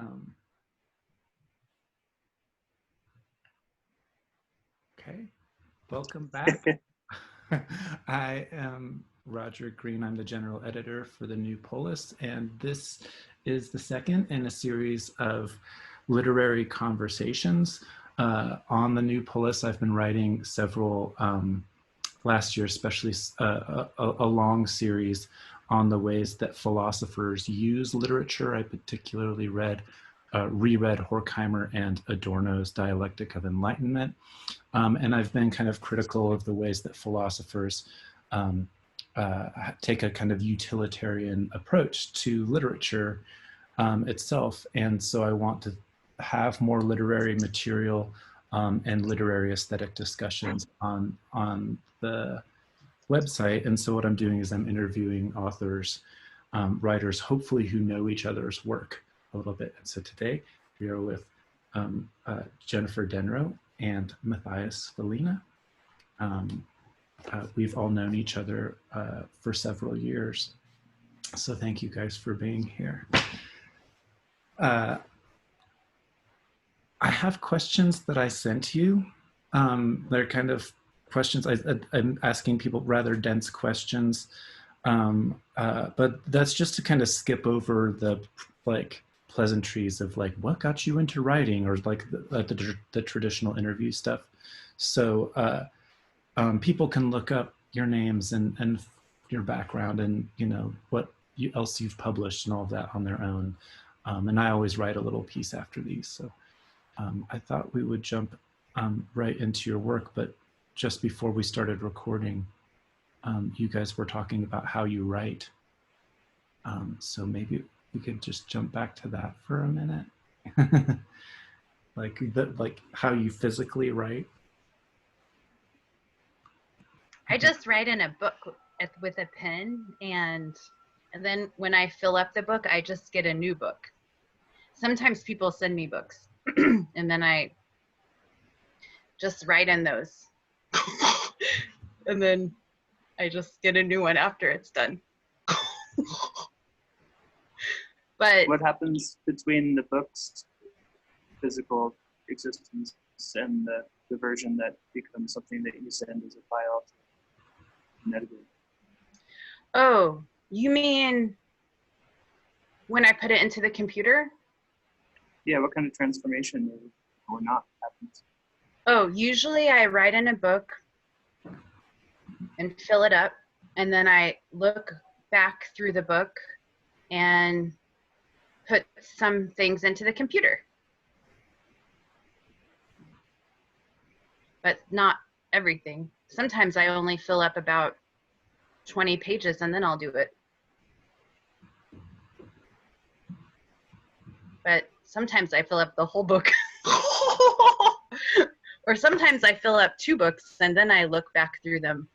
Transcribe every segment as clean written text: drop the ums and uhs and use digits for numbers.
Um, okay, welcome back. I am Roger Green. I'm the general editor for the New Polis, and this is the second in a series of literary conversations on the New Polis. I've been writing several last year, especially a long series on the ways that philosophers use literature. I particularly reread Horkheimer and Adorno's Dialectic of Enlightenment. And I've been kind of critical of the ways that philosophers take a kind of utilitarian approach to literature itself. And so I want to have more literary material and literary aesthetic discussions on the website. And so what I'm doing is I'm interviewing authors, writers, hopefully who know each other's work a little bit. And so today we are with Jennifer Denrow and Mathias Svalina. We've all known each other for several years. So thank you guys for being here. I have questions that I sent you. They're kind of questions, I'm asking people rather dense questions, but that's just to kind of skip over the pleasantries of like what got you into writing, or like the traditional interview stuff. So people can look up your names and your background and what else you've published and all of that on their own. And I always write a little piece after these. So I thought we would jump right into your work, but just before we started recording, you guys were talking about how you write. So maybe we could just jump back to that for a minute. like how you physically write. I just write in a book with a pen, and then when I fill up the book, I just get a new book. Sometimes people send me books, and then I just write in those. And then I just get a new one after it's done. But what happens between the book's physical existence and the version that becomes something that you send as a file to an editor? Oh, you mean when I put it into the computer? Yeah, what kind of transformation or not happens? Oh, usually I write in a book and fill it up, and then I look back through the book and put some things into the computer. But not everything. Sometimes I only fill up about 20 pages and then I'll do it. But sometimes I fill up the whole book. Or sometimes I fill up 2 books and then I look back through them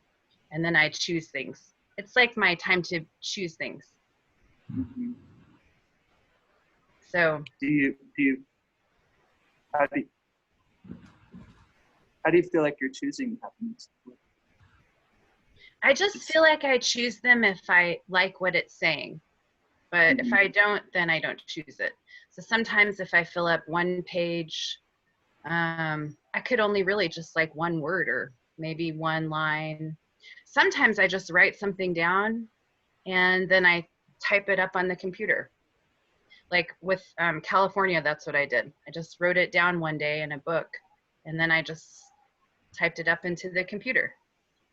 and then I choose things. It's like my time to choose things. Mm-hmm. So how do you feel like your choosing happens? I just feel like I choose them if I like what it's saying. But if I don't, then I don't choose it. So sometimes if I fill up 1 page, I could only really just like 1 word or maybe 1 line. Sometimes I just write something down and then I type it up on the computer. Like with California, that's what I did. I just wrote it down one day in a book and then I just typed it up into the computer.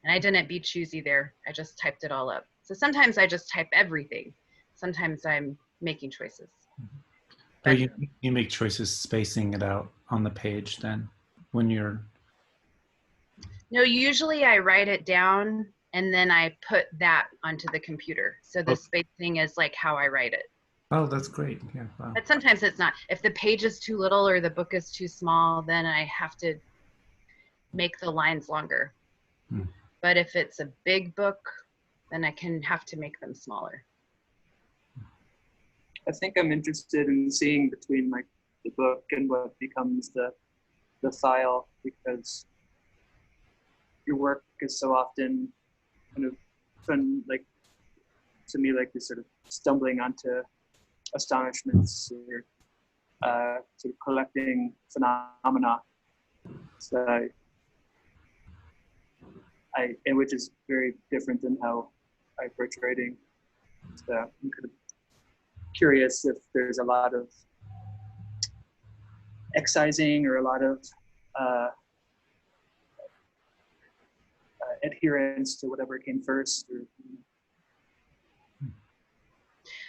And I didn't be choosy there. I just typed it all up. So sometimes I just type everything. Sometimes I'm making choices. Oh, you make choices spacing it out on the page then when you're... No, usually I write it down and then I put that onto the computer. So the spacing is like how I write it. Oh, that's great. Yeah. Wow. But sometimes it's not. If the page is too little or the book is too small, then I have to make the lines longer. But if it's a big book, then I can have to make them smaller. I think I'm interested in seeing between like the book and what becomes the file, because your work is so often kind of fun, like to me, like this sort of stumbling onto astonishments or sort of collecting phenomena. So and which is very different than how I approach writing. So I'm kind of curious if there's a lot of excising or a lot of adherence to whatever came first. Or,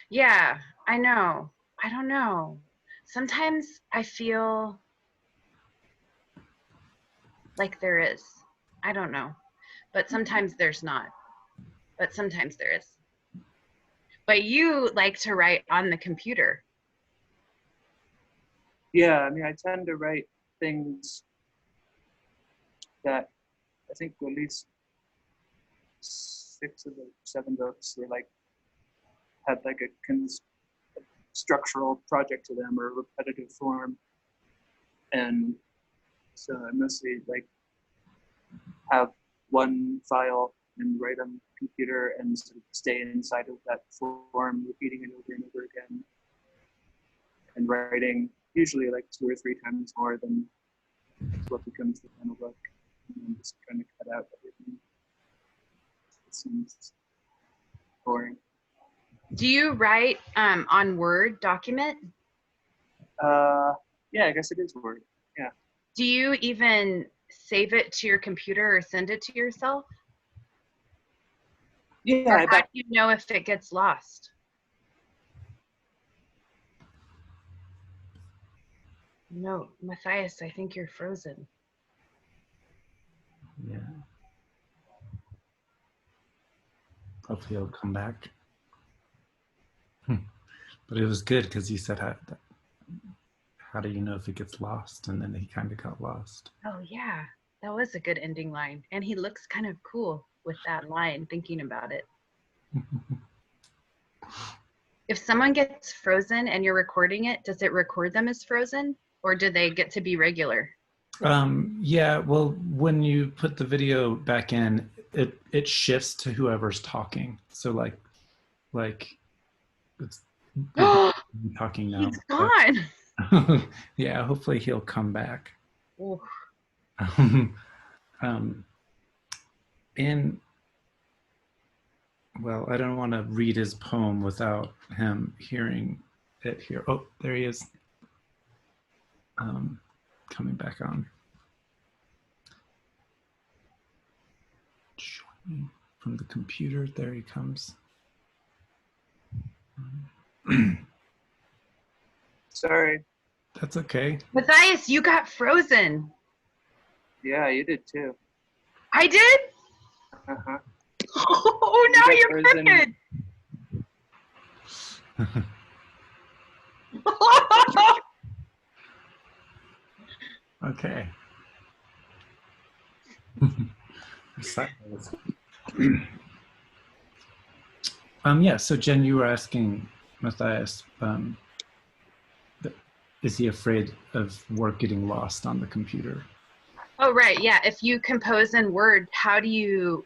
Yeah, I know. I don't know. Sometimes I feel like there is. I don't know. But sometimes there's not. But sometimes there is. But you like to write on the computer. yeah, I mean, I tend to write things that I think at least 6 of the 7 books were like had like a structural project to them or a repetitive form, and so I mostly like have one file and write on the computer and sort of stay inside of that form, repeating it over and over again, and writing usually like 2 or 3 times more than what becomes the final book, and I'm just trying to cut out everything. It seems boring. Do you write on Word document? Yeah, I guess it is Word. Yeah. Do you even save it to your computer or send it to yourself? Yeah, Or how do you know if it gets lost? No, Mathias, I think you're frozen. Yeah. Hopefully he'll come back. But it was good because you said, how do you know if it gets lost? And then he kind of got lost. Oh, yeah. That was a good ending line. And he looks kind of cool with that line, thinking about it. If someone gets frozen and you're recording it, does it record them as frozen? Or do they get to be regular? Yeah, well, when you put the video back in, it shifts to whoever's talking. So like it's talking now. He's gone. Yeah, hopefully he'll come back. Ooh. And well, I don't want to read his poem without him hearing it here. Oh, there he is. Coming back on. From the computer, there he comes. Sorry. That's okay. Mathias, you got frozen. Yeah, you did too. I did? Uh-huh. Oh, now you're crooked. Okay. Yeah, so Jen, you were asking Mathias, is he afraid of work getting lost on the computer? Oh, right. Yeah. If you compose in Word, how do you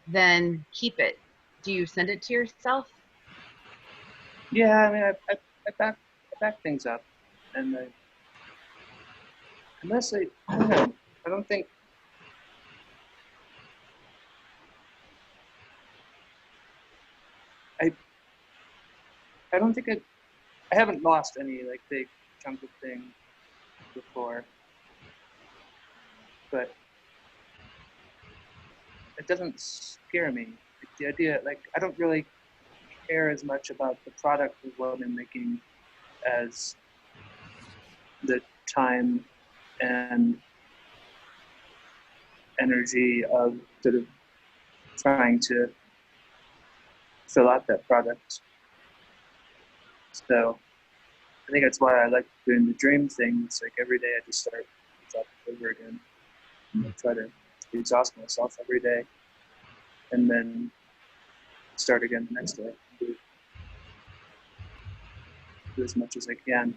then keep it? Do you send it to yourself? Yeah, I mean, I back things up, and unless I don't know, I don't think. I don't think I haven't lost any like big chunk of thing before, but it doesn't scare me. Like, the idea, like, I don't really care as much about the product of what I'm making as the time and energy of sort of trying to fill out that product. So I think that's why I like doing the dream thing. It's like every day I just start over again. And I try to exhaust myself every day and then start again the next day. Do as much as I can.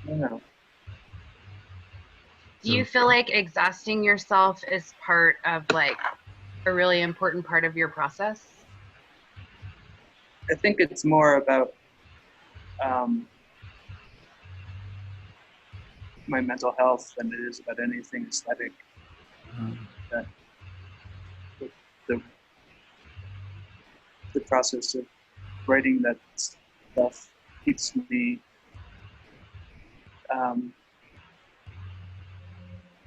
I don't know. Do you feel like exhausting yourself is part of like a really important part of your process? I think it's more about um, my mental health than it is about anything aesthetic. That the, the process of writing that stuff keeps me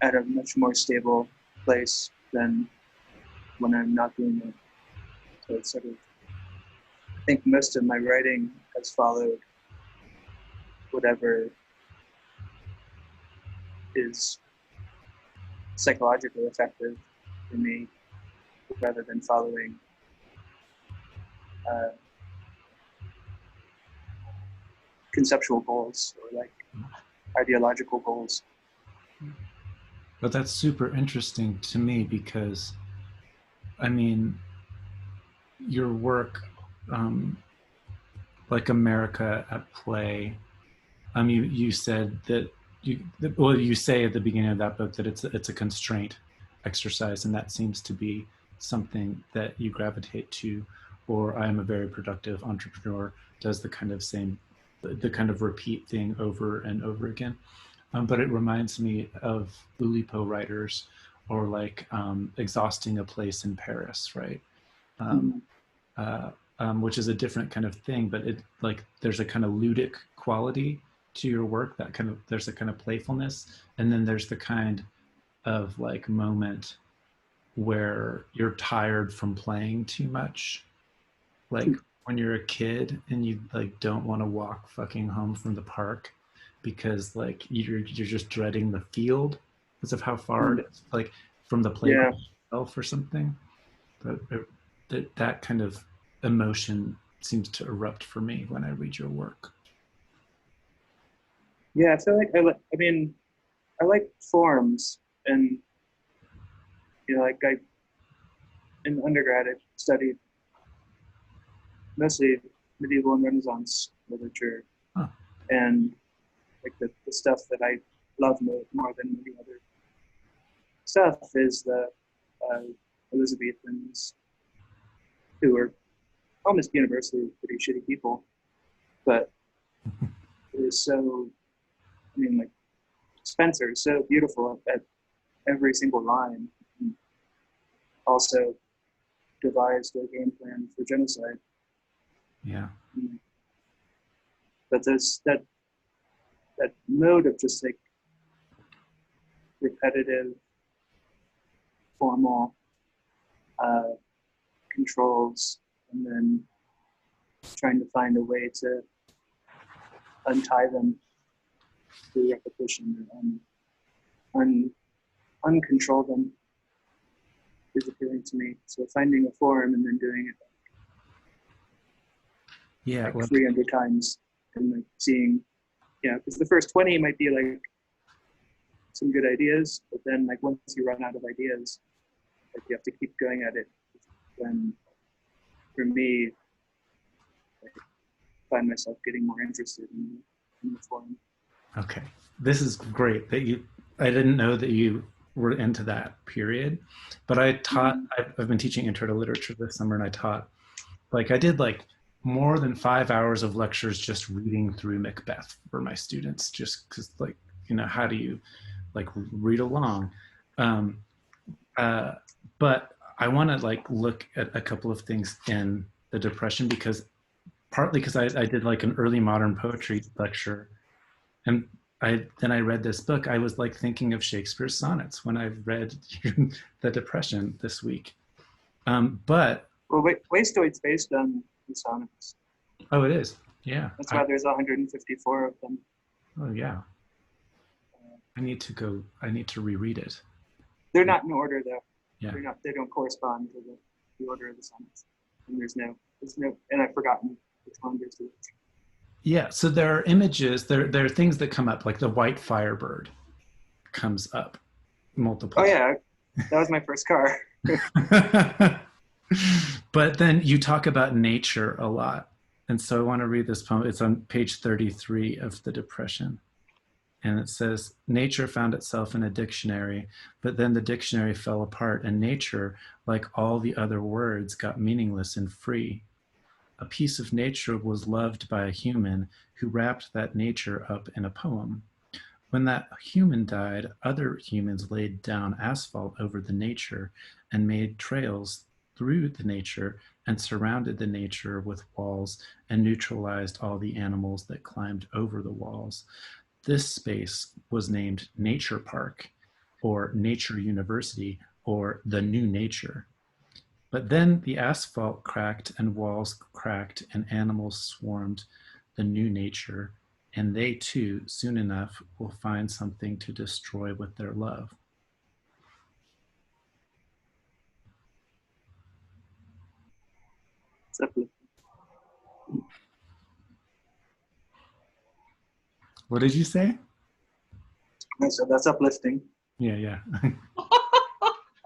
at a much more stable place than when I'm not doing it. So it's sort of, I think most of my writing has followed whatever is psychologically effective for me, rather than following conceptual goals or like ideological goals. But that's super interesting to me because, I mean, your work, like America at Play, you said that you say at the beginning of that book that it's a constraint exercise, and that seems to be something that you gravitate to. Or I am a very productive entrepreneur does the kind of repeat thing over and over again. But it reminds me of Oulipo writers, or like exhausting a place in Paris, right? Which is a different kind of thing, but it like there's a kind of ludic quality to your work, that kind of, there's a kind of playfulness, and then there's the kind of like moment where you're tired from playing too much, like when you're a kid and you like don't want to walk fucking home from the park because like you're just dreading the field because of how far it is, like from the playground itself or something. But that kind of emotion seems to erupt for me when I read your work. Yeah, I feel like I like forms, and like in undergrad I studied mostly medieval and Renaissance literature, and like the stuff that I love more than any other stuff is the Elizabethans, who are almost universally pretty shitty people, but it is so, like Spencer is so beautiful at every single line, and also devised a game plan for genocide. Yeah. But there's that mode of just like repetitive, formal controls, and then trying to find a way to untie them through repetition, and uncontrol them is appealing to me. So finding a form and then doing it like 300 times, and like seeing, because the first 20 might be like some good ideas, but then like once you run out of ideas, like you have to keep going at it. Then for me, I find myself getting more interested in the form. Okay, this is great that I didn't know that you were into that period, but I taught, I've been teaching intro to literature this summer, and I taught, like I did like more than 5 hours of lectures just reading through Macbeth for my students, just because like, how do you like read along? But I want to like look at a couple of things in the Depression, because partly because I did like an early modern poetry lecture, and then I read this book. I was like thinking of Shakespeare's sonnets when I read the Depression this week. But Wastoid's based on the sonnets. Oh, it is. Yeah. That's why there's 154 of them. Oh yeah. I need to reread it. They're not in order though. Yeah. They don't correspond to the order of the sonnets. And there's no, and I've forgotten which one there's which. Yeah, so there are images, there are things that come up, like the white firebird comes up multiple times. Oh yeah, that was my first car. But then you talk about nature a lot. And so I want to read this poem. It's on page 33 of the Depression. And it says, nature found itself in a dictionary, but then the dictionary fell apart, and nature, like all the other words, got meaningless and free. a piece of nature was loved by a human who wrapped that nature up in a poem. When that human died, other humans laid down asphalt over the nature and made trails through the nature and surrounded the nature with walls and neutralized all the animals that climbed over the walls. This space was named Nature Park or Nature University or the New Nature. But then the asphalt cracked and walls cracked and animals swarmed the new nature, and they too, soon enough, will find something to destroy with their love. What did you say? So that's uplifting. Yeah.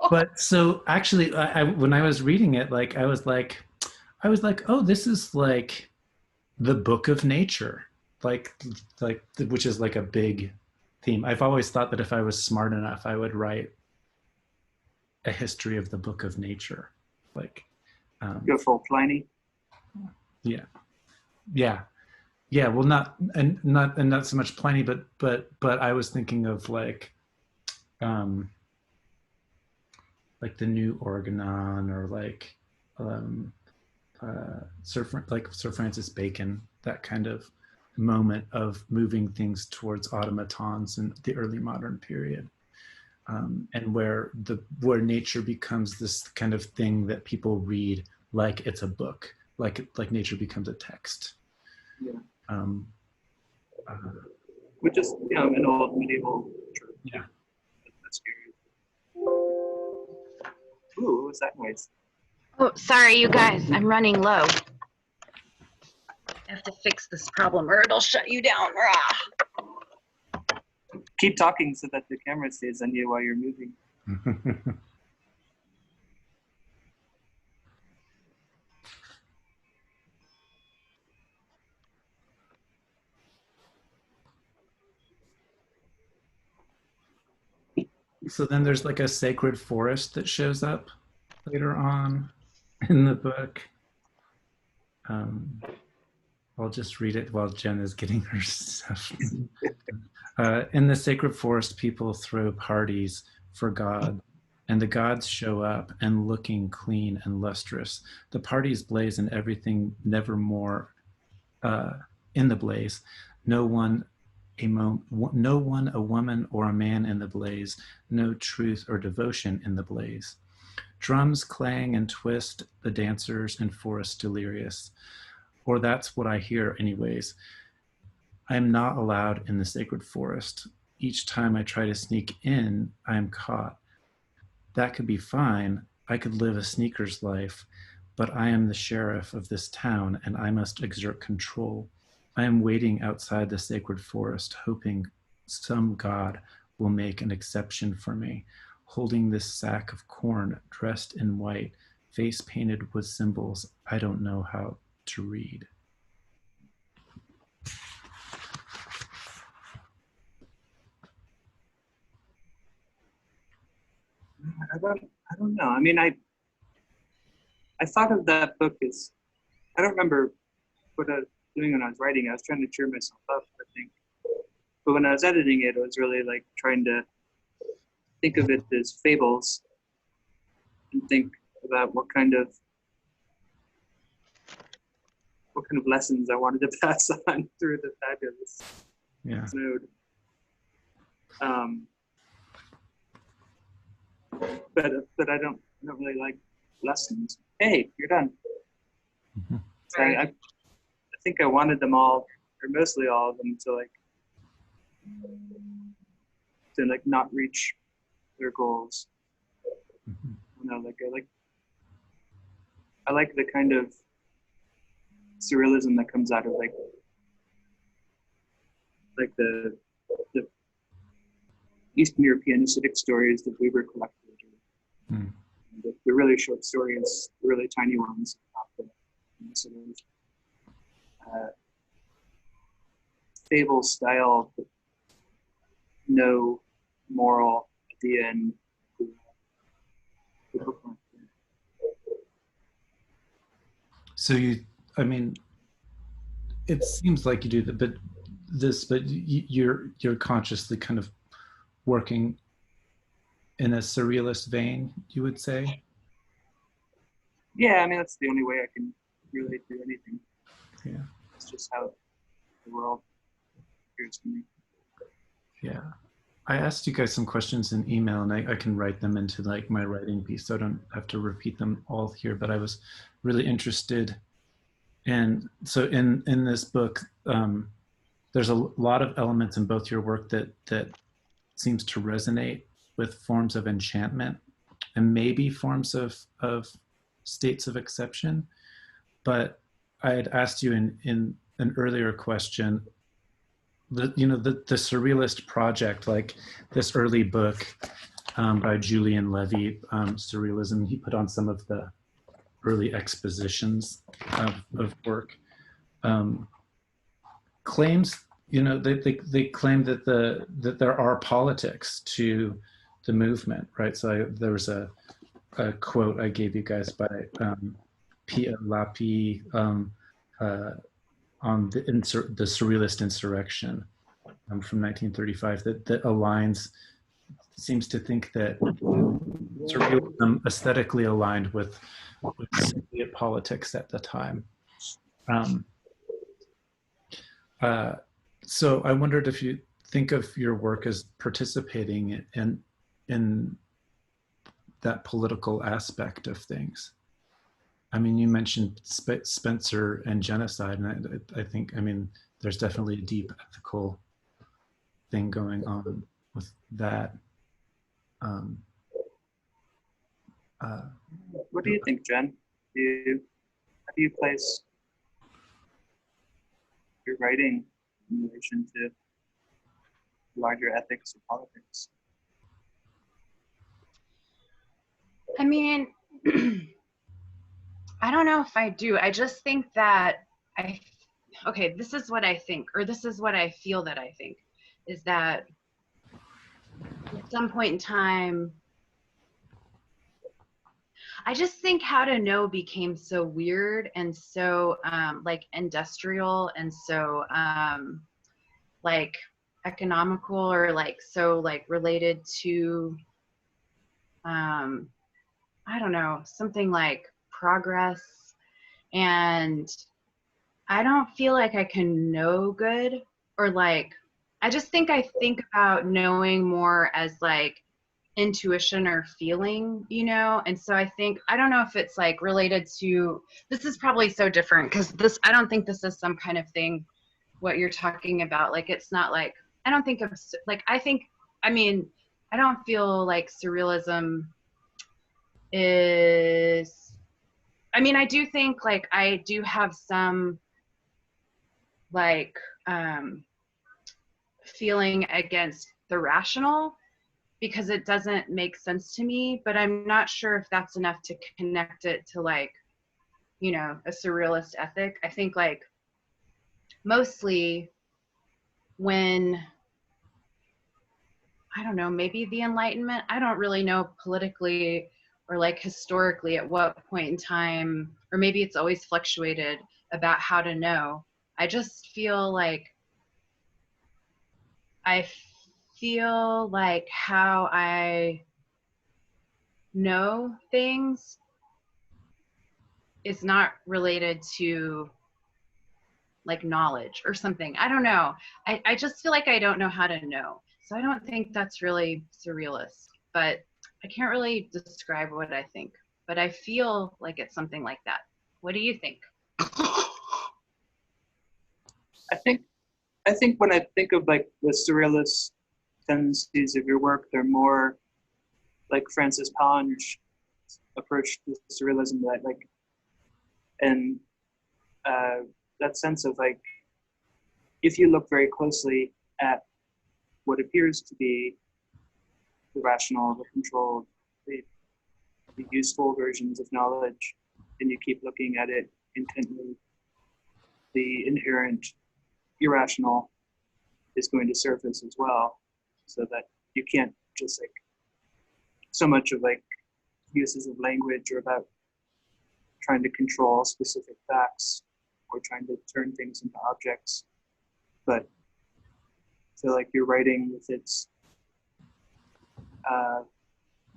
But so actually, when I was reading it, like I was like, oh, this is like the book of nature, like which is like a big theme. I've always thought that if I was smart enough, I would write a history of the book of nature, like go full Pliny. Yeah. Well, not so much Pliny, but I was thinking of like the New Organon, or like Sir Francis Bacon, that kind of moment of moving things towards automatons in the early modern period, and where nature becomes this kind of thing that people read like it's a book, like nature becomes a text. Yeah. Which is an old medieval church. Yeah. That's scary. Ooh, what was that noise? Oh, sorry, you guys. I'm running low. I have to fix this problem or it'll shut you down. Keep talking so that the camera stays on you while you're moving. So then there's like a sacred forest that shows up later on in the book. I'll just read it while Jen is getting her stuff. In the sacred forest, people throw parties for God, and the gods show up and looking clean and lustrous. The parties blaze and everything nevermore in the blaze. No one, a woman or a man in the blaze. No truth or devotion in the blaze. Drums clang and twist, the dancers in forest delirious. Or that's what I hear anyways. I am not allowed in the sacred forest. Each time I try to sneak in, I am caught. That could be fine. I could live a sneaker's life, but I am the sheriff of this town and I must exert control. I am waiting outside the sacred forest, hoping some god will make an exception for me, holding this sack of corn dressed in white, face painted with symbols I don't know how to read. I don't know. I mean, I thought of that book as, I don't remember what I was doing when I was writing. I was trying to cheer myself up, I think. But when I was editing it, I was really like trying to think of it as fables and think about what kind of lessons I wanted to pass on through the fabulous node. But I don't really like lessons. Hey, you're done. Mm-hmm. So I think I wanted them all, or mostly all of them, to not reach their goals. Mm-hmm. You know, I like the kind of surrealism that comes out of the Eastern European aesthetic stories that Weber collected. Mm. The really short stories, the really tiny ones, the sort of fable style, but no moral at the end. So you, I mean, it seems like you do that, but you're consciously kind of working in a surrealist vein, you would say. Yeah, I mean, that's the only way I can really do anything. Yeah. It's just how the world appears to me. Yeah. I asked you guys some questions in email, and I can write them into like my writing piece, so I don't have to repeat them all here. But I was really interested in, so in this book, there's a lot of elements in both your work that seems to resonate with forms of enchantment and maybe forms of states of exception. But I had asked you in an earlier question, the surrealist project, like this early book by Julian Levy, Surrealism. He put on some of the early expositions of work. Claims, they claim that there are politics to the movement, right? So there was a quote I gave you guys by Pia Lapi on the Surrealist Insurrection from 1935 that aligns, seems to think that surrealism aesthetically aligned with Soviet politics at the time. Um, so I wondered if you think of your work as participating in that political aspect of things. I mean, you mentioned Spencer and genocide, and I think, I mean, there's definitely a deep ethical thing going on with that. What do you think, Jen? How do you place your writing in relation to larger ethics or politics? I mean, I don't know if I do. I just think that okay, this is what I think, or this is what I feel that I think, is that at some point in time, I just think How to Know became so weird and so like industrial and so like economical, or like so like related to I don't know, something like progress. And I don't feel like I can know good, or like, I just think I think about knowing more as like intuition or feeling, And so I think, I don't know if it's like related to, this is probably so different because I don't think this is some kind of thing, what you're talking about. Like, it's not like, I don't think of, like, I mean, I don't feel like surrealism is, I mean, I do think like I do have some like feeling against the rational, because it doesn't make sense to me, but I'm not sure if that's enough to connect it to like, a surrealist ethic. I think like mostly when, I don't know, maybe the Enlightenment, I don't really know politically or like historically at what point in time, or maybe it's always fluctuated about how to know. I just feel like how I know things is not related to like knowledge or something. I don't know. I just feel like I don't know how to know. So I don't think that's really surrealist, but I can't really describe what I think, but I feel like it's something like that. What do you think? I think when I think of like the surrealist tendencies of your work, they're more like Francis Ponge's approach to surrealism, that like, and that sense of like, if you look very closely at what appears to be the rational, the controlled, the useful versions of knowledge, and you keep looking at it intently, the inherent irrational is going to surface as well, so that you can't just like, so much of like uses of language or about trying to control specific facts or trying to turn things into objects. But I feel like your writing with its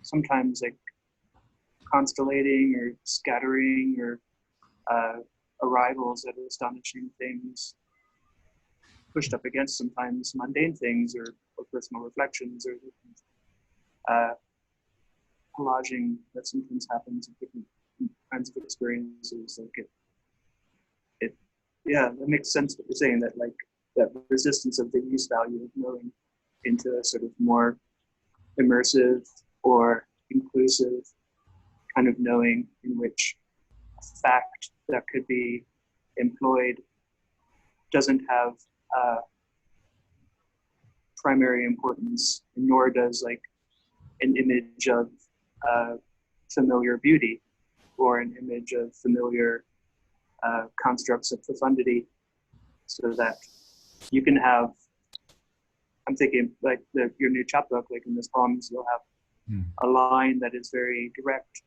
sometimes like constellating or scattering or arrivals at astonishing things, pushed up against sometimes mundane things or personal reflections or collaging that sometimes happens in different kinds of experiences. Like it, yeah, that makes sense what you're saying, that like that resistance of the use value of knowing into a sort of more immersive or inclusive kind of knowing in which a fact that could be employed doesn't have primary importance, nor does like an image of familiar beauty or an image of familiar constructs of profundity, so that you can have, I'm thinking like your new chapbook, like in this poems, you'll have a line that is very direct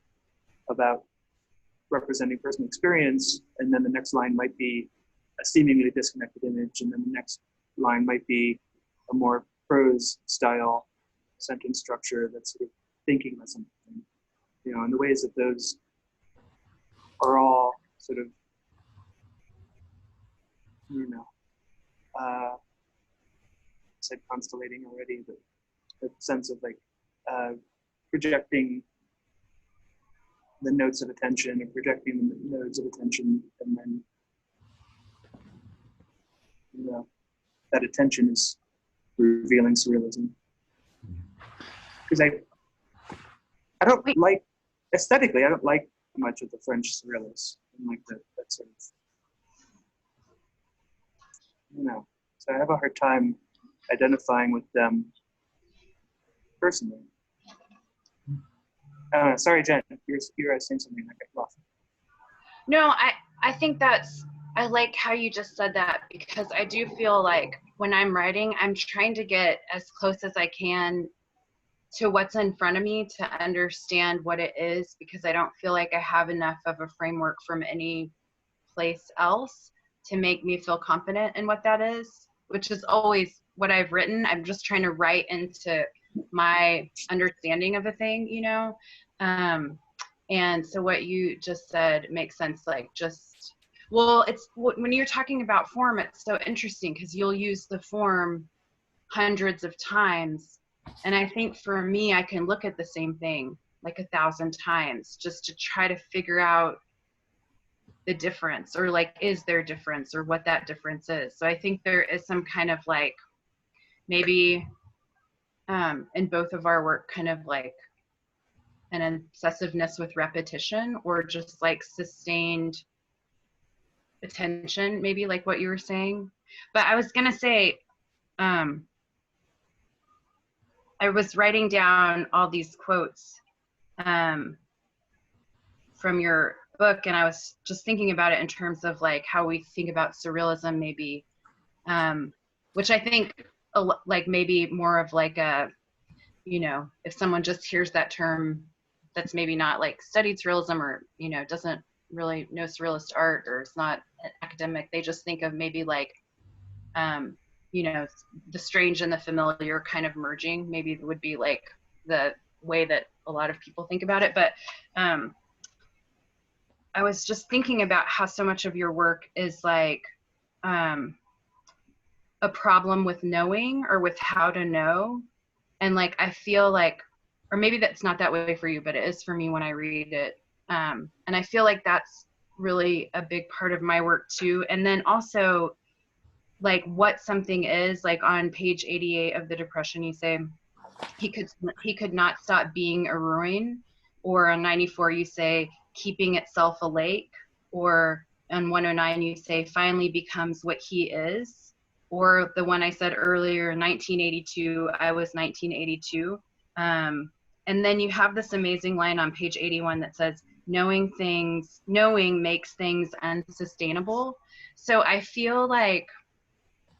about representing personal experience, and then the next line might be a seemingly disconnected image, and then the next line might be a more prose style sentence structure that's sort of thinking of something, you know, and the ways that those are all sort of, you know, I said constellating already, but the sense of like projecting the notes of attention or projecting the nodes of attention, and then, you know, that attention is revealing surrealism. Because I don't like, aesthetically, I don't like much of the French surrealists, and like that sort of, you know, so I have a hard time identifying with them personally. Sorry, Jen, you're saying something that got lost. No, I think I like how you just said that, because I do feel like when I'm writing, I'm trying to get as close as I can to what's in front of me to understand what it is, because I don't feel like I have enough of a framework from any place else to make me feel confident in what that is, which is always what I've written. I'm just trying to write into my understanding of a thing, you know? And so what you just said makes sense. Like just, well, it's when you're talking about form, it's so interesting because you'll use the form hundreds of times. And I think for me, I can look at the same thing like 1,000 times just to try to figure out the difference, or like, is there difference, or what that difference is. So I think there is some kind of like, maybe in both of our work, kind of like an obsessiveness with repetition, or just like sustained attention, maybe like what you were saying. But I was gonna say, I was writing down all these quotes from your book, and I was just thinking about it in terms of like how we think about surrealism, maybe, which I think like maybe more of like a, you know, if someone just hears that term that's maybe not like studied surrealism, or, you know, doesn't really know surrealist art, or it's not an academic, they just think of maybe like, you know, the strange and the familiar kind of merging, maybe would be like the way that a lot of people think about it. But I was just thinking about how so much of your work is like a problem with knowing, or with how to know. And like, I feel like, or maybe that's not that way for you, but it is for me when I read it. And I feel like that's really a big part of my work too. And then also like what something is, like on page 88 of the Depression, you say, he could not stop being a ruin. Or on 94, you say, keeping itself awake. Or on 109, you say, finally becomes what he is. Or the one I said earlier, 1982, I was 1982. And then you have this amazing line on page 81 that says, knowing makes things unsustainable. So I feel like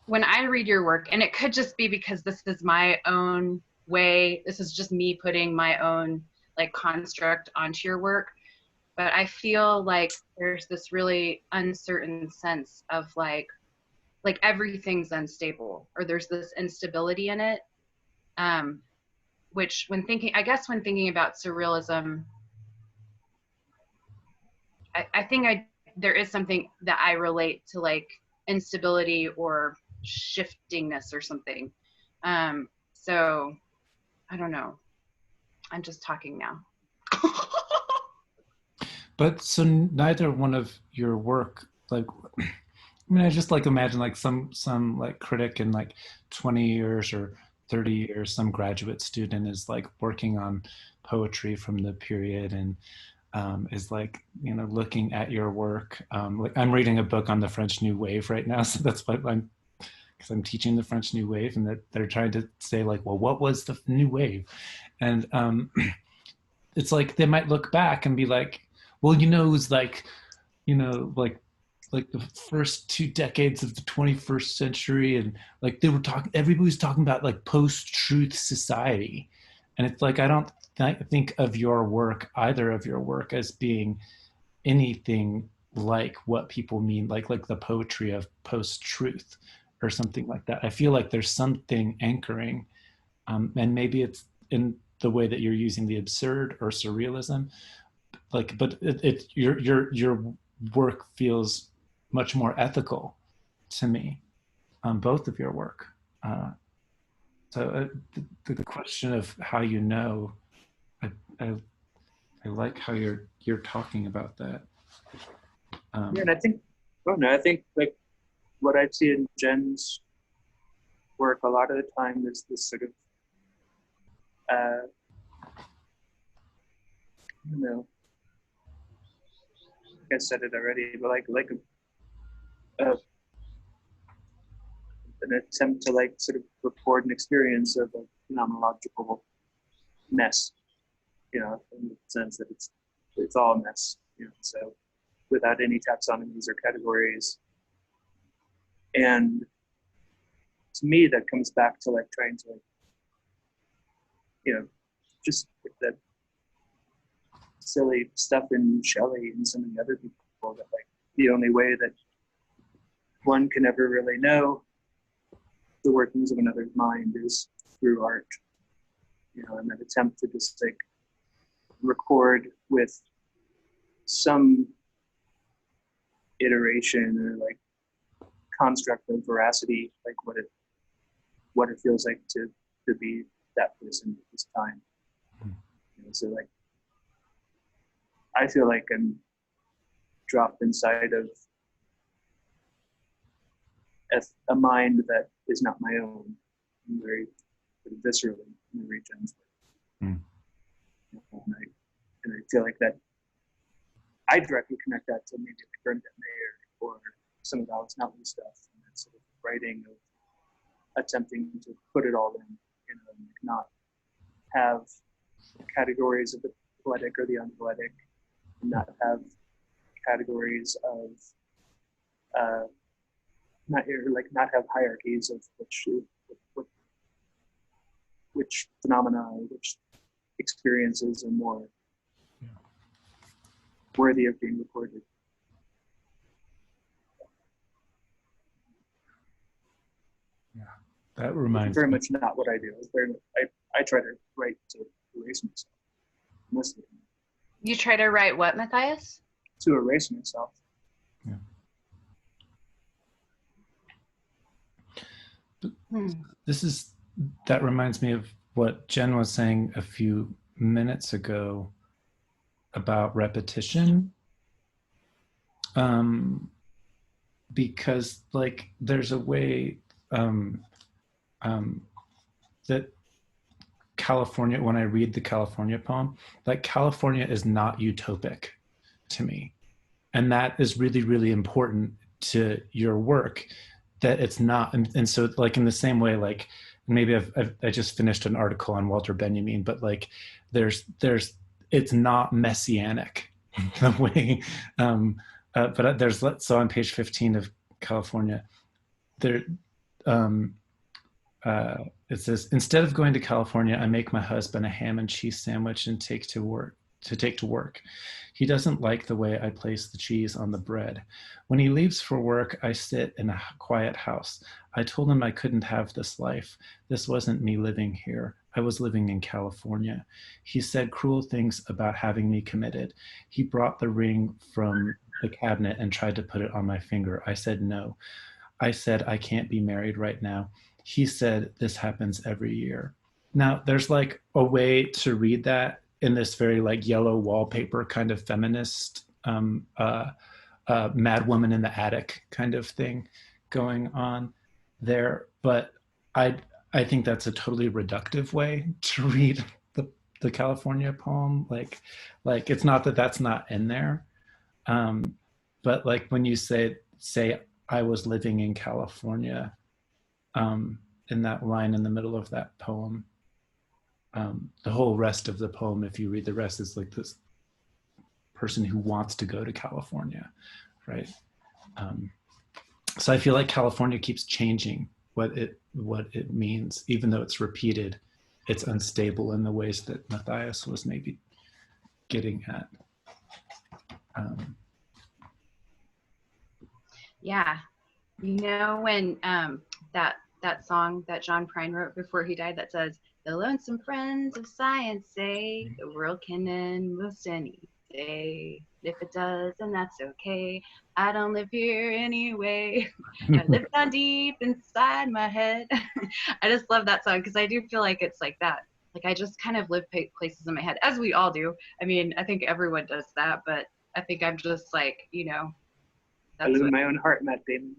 when I read your work, and it could just be because this is my own way, this is just me putting my own like construct onto your work, but I feel like there's this really uncertain sense of like everything's unstable, or there's this instability in it. Which when thinking about surrealism, I think there is something that I relate to, like instability or shiftingness or something. So I don't know. I'm just talking now. But so neither one of your work, like, I mean, I just like imagine like some like critic in like 20 years or 30 years, some graduate student is like working on poetry from the period and is like, you know, looking at your work. Like I'm reading a book on the French New Wave right now, so that's what because I'm teaching the French New Wave, and that they're trying to say like, well, what was the New Wave? And it's like they might look back and be like, well, you know, it was like, you know, like the first 2 decades of the 21st century, and like they were talking, everybody was talking about like post-truth society, and it's like I don't think of your work, either of your work, as being anything like what people mean, like the poetry of post-truth or something like that. I feel like there's something anchoring, and maybe it's in the way that you're using the absurd or surrealism, like, but your work feels much more ethical to me, both of your work. Uh, the question of how you know, I, I, I like how you're talking about that. Yeah, and I think, well, no, I think like what I see in Jen's work a lot of the time is this sort of, I don't know, I said it already, but like an attempt to like sort of record an experience of a phenomenological mess, you know, in the sense that it's all a mess, you know, so without any taxonomies or categories. And to me, that comes back to like trying to, like, you know, just like that silly stuff in Shelley and so many other people, that like the only way that one can ever really know the workings of another's mind is through art, you know, and that attempt to just like record with some iteration or like construct of veracity, like what it feels like to be that person at this time. You know, so like I feel like I'm dropped inside of a mind that is not my own, very viscerally in the regions. And I feel like that I directly connect that to maybe like Bernadette Mayer or some of Alice Newton's stuff, and that sort of writing of attempting to put it all in, you know, and not have categories of the poetic or the unpoetic, and not have categories of not have hierarchies of which phenomena, which experiences are more worthy of being recorded. Yeah, that reminds very me. much not what I do. I try to write to erase myself. Mostly. You try to write what, Mathias? To erase myself. Yeah. That reminds me of what Jen was saying a few minutes ago about repetition. Because like there's a way that California, when I read the California poem, like California is not utopic to me. And that is really, really important to your work, that it's not. And so like in the same way, like maybe I just finished an article on Walter Benjamin, but like it's not messianic the way, but there's, so on page 15 of California, there, it says, instead of going to California, I make my husband a ham and cheese sandwich and take to work take to work. He doesn't like the way I place the cheese on the bread. When he leaves for work, I sit in a quiet house. I told him I couldn't have this life. This wasn't me living here. I was living in California. He said cruel things about having me committed. He brought the ring from the cabinet and tried to put it on my finger. I said no. I said I can't be married right now. He said this happens every year. Now, there's like a way to read that in this very like yellow wallpaper kind of feminist mad woman in the attic kind of thing going on there. But I I think that's a totally reductive way to read the California poem. Like it's not that that's not in there, um, but like when you say I was living in California, in that line in the middle of that poem, the whole rest of the poem, if you read the rest, is like this person who wants to go to California, right? So I feel like California keeps changing what it means, even though it's repeated. It's unstable in the ways that Mathias was maybe getting at. Yeah, you know when that song that John Prine wrote before he died that says, "The lonesome friends of science say the world can end most any day. If it does, then that's okay. I don't live here anyway. I live down deep inside my head." I just love that song because I do feel like it's like that. Like I just kind of live places in my head, as we all do. I mean, I think everyone does that, but I think I'm just like, you know, I live in my own heart, Matt Damon.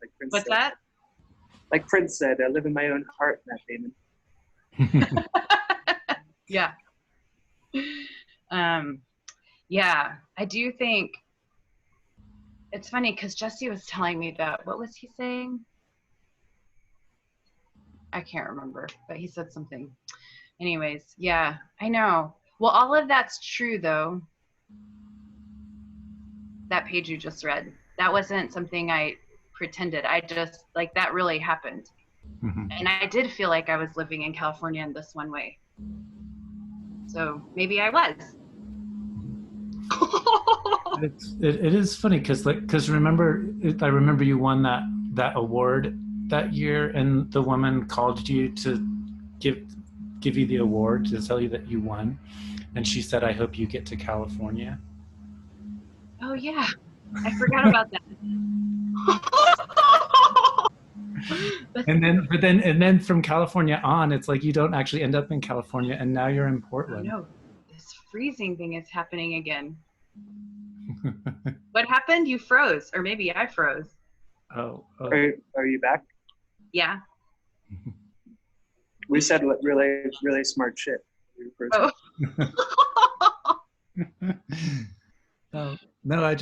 Like Prince what's said. that? Like Prince said, I live in my own heart, Matt Damon. Yeah. Yeah, I do think it's funny because Jesse was telling me that, what was he saying? I can't remember, but he said something. Anyways, yeah, I know. Well, all of that's true though. That page you just read, that wasn't something I pretended. I just, like, that really happened. And I did feel like I was living in California in this one way. So maybe I was. It is funny because remember, I remember you won that award that year, and the woman called you to give you the award to tell you that you won, and she said, "I hope you get to California." Oh yeah, I forgot about that. and then from California on, it's like you don't actually end up in California, and now you're in Oh Portland. no, this freezing thing is happening again. What happened? You froze, or maybe I froze. Oh. Are you back? Yeah. We said really, really smart shit. Oh. Oh, no, I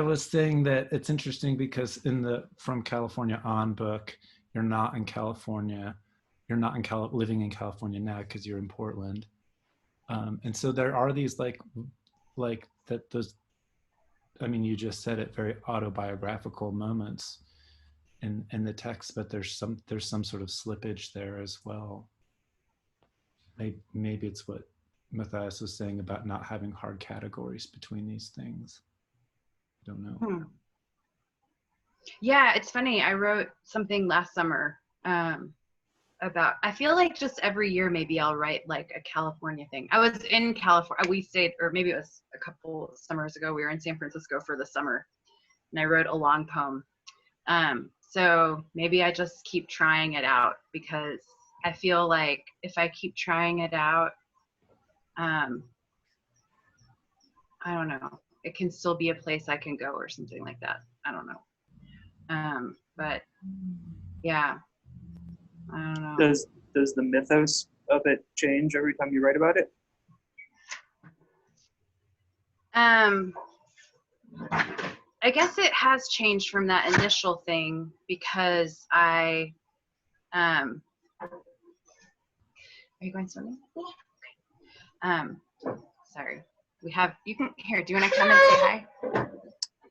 was saying that it's interesting because in the From California On book, you're not in California. You're not living in California now because you're in Portland. And so there are these like that those, I mean, you just said it, very autobiographical moments in the text, but there's some sort of slippage there as well. Maybe it's what Mathias was saying about not having hard categories between these things. I don't know. Yeah, it's funny. I wrote something last summer about, I feel like just every year maybe I'll write like a California thing. I was in California, we stayed, or maybe it was a couple summers ago, we were in San Francisco for the summer, and I wrote a long poem. So maybe I just keep trying it out, because I feel like if I keep trying it out, I don't know, it can still be a place I can go or something like that. I don't know. But yeah, I don't know. Does the mythos of it change every time you write about it? I guess it has changed from that initial thing, because are you going swimming? Okay. Sorry. You can, here, do you want to come and say hi?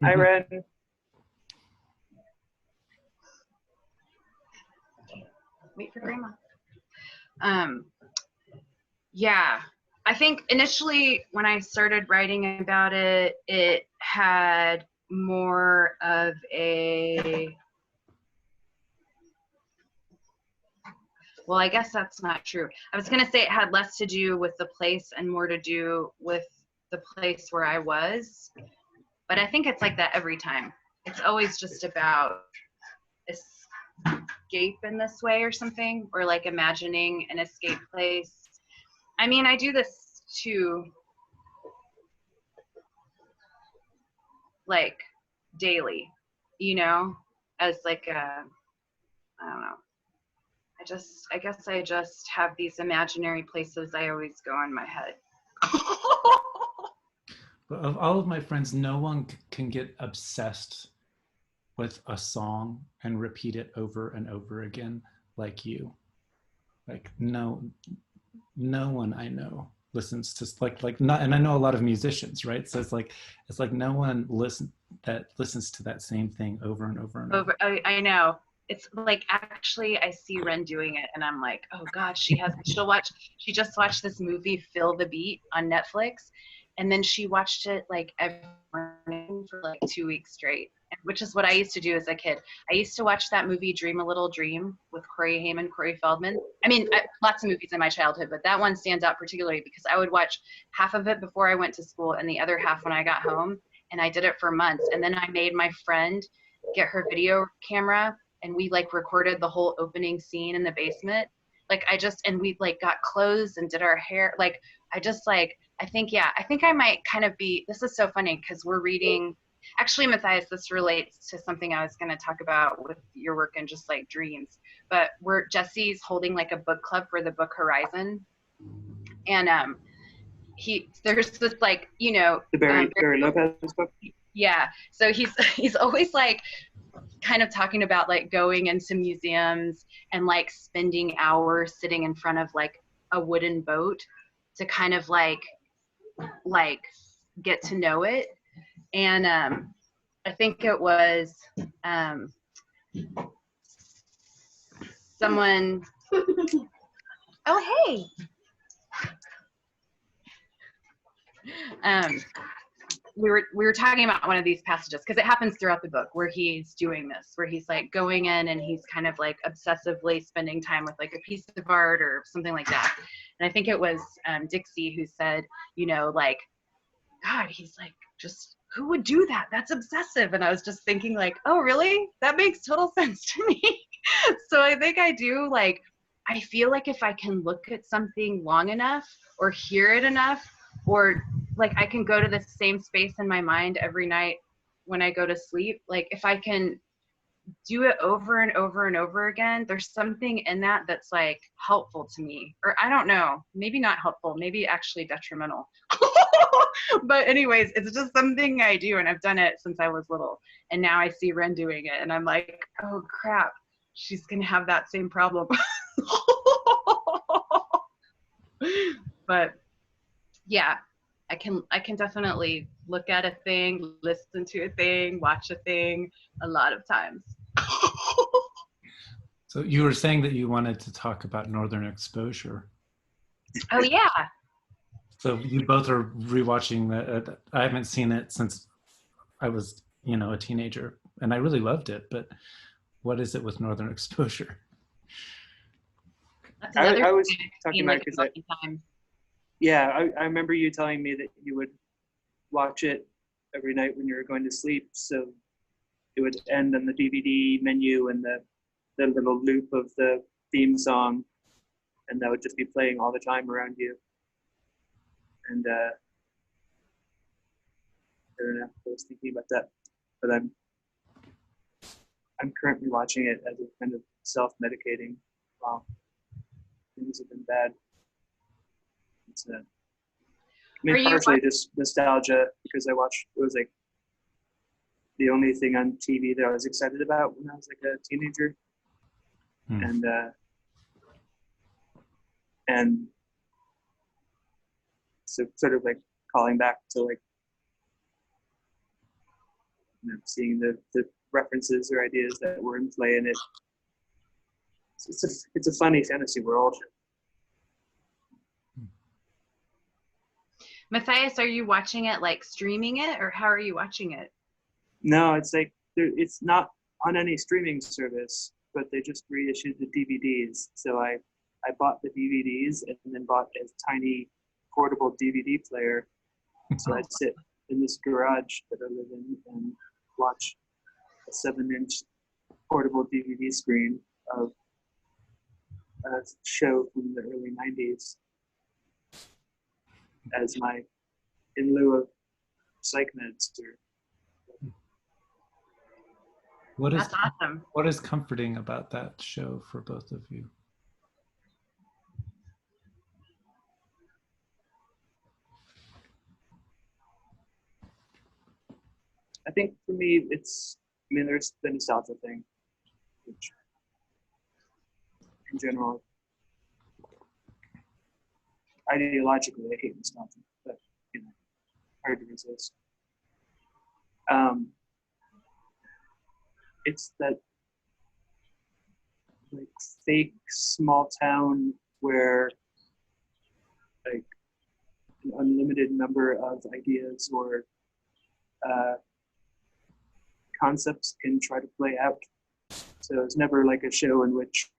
Hi, Ren. Wait for grandma. Yeah, I think initially when I started writing about it, it had more of a, well, I guess that's not true. I was going to say it had less to do with the place and more to do with the place where I was. But I think it's like that every time. It's always just about escape in this way or something, or like imagining an escape place. I mean, I do this too, like daily, you know, as like a, I don't know. I guess I just have these imaginary places I always go in my head. But of all of my friends, no one can get obsessed with a song and repeat it over and over again like you. Like no one I know listens to like not, and I know a lot of musicians, right? So it's like no one listens to that same thing over and over and over. I know. It's like, actually, I see Ren doing it, and I'm like, oh God, she just watched this movie, Feel the Beat, on Netflix, and then she watched it like every morning for like 2 weeks straight, which is what I used to do as a kid. I used to watch that movie, Dream a Little Dream, with Corey Haim and Corey Feldman. I mean, lots of movies in my childhood, but that one stands out particularly because I would watch half of it before I went to school and the other half when I got home, and I did it for months. And then I made my friend get her video camera, and we like recorded the whole opening scene in the basement. Like and we like got clothes and did our hair. Like I think I might kind of be, this is so funny because we're reading, actually, Mathias, this relates to something I was going to talk about with your work and just like dreams, but Jesse's holding like a book club for the book Horizon. And there's this like, you know, The Barry Lopez book? Yeah. So he's always like kind of talking about like going into museums and like spending hours sitting in front of like a wooden boat to kind of like get to know it. And I think it was someone, oh hey, we were talking about one of these passages because it happens throughout the book where he's doing this, where he's like going in and he's kind of like obsessively spending time with like a piece of art or something like that. And I think it was Dixie who said, you know, like, God, he's like, just who would do that? That's obsessive. And I was just thinking like, oh, really? That makes total sense to me. So I think I do, like, I feel like if I can look at something long enough or hear it enough, or like I can go to the same space in my mind every night when I go to sleep, like if I can do it over and over and over again, there's something in that that's like helpful to me. Or I don't know, maybe not helpful, maybe actually detrimental. But anyways, it's just something I do, and I've done it since I was little. And now I see Ren doing it, and I'm like, oh crap, she's gonna have that same problem. But yeah, I can definitely look at a thing, listen to a thing, watch a thing a lot of times. So you were saying that you wanted to talk about Northern Exposure. Oh yeah. So you both are rewatching that. I haven't seen it since I was, you know, a teenager, and I really loved it. But what is it with Northern Exposure? That's I was talking about like because I remember you telling me that you would watch it every night when you were going to sleep. So it would end on the DVD menu and the little loop of the theme song, and that would just be playing all the time around you. And I don't know, I was thinking about that, but I'm currently watching it as a kind of self-medicating while things have been bad. It's I mean, partially just nostalgia because it was like the only thing on TV that I was excited about when I was like a teenager. And so sort of like calling back to like, you know, seeing the references or ideas that were in play in it. It's a funny fantasy world. Matthias, are you watching it like streaming it, or how are you watching it? No, it's like it's not on any streaming service, but they just reissued the DVDs. So I bought the DVDs and then bought a tiny portable DVD player. So I'd sit in this garage that I live in and watch a 7-inch portable DVD screen of a show from the early 90s as my, in lieu of psych meds. That's awesome. What is comforting about that show for both of you? I think for me, there's the nostalgia thing, which in general, ideologically, I hate nostalgia, but hard to resist. It's that like fake small town where like an unlimited number of ideas or concepts can try to play out. So it's never like a show in which,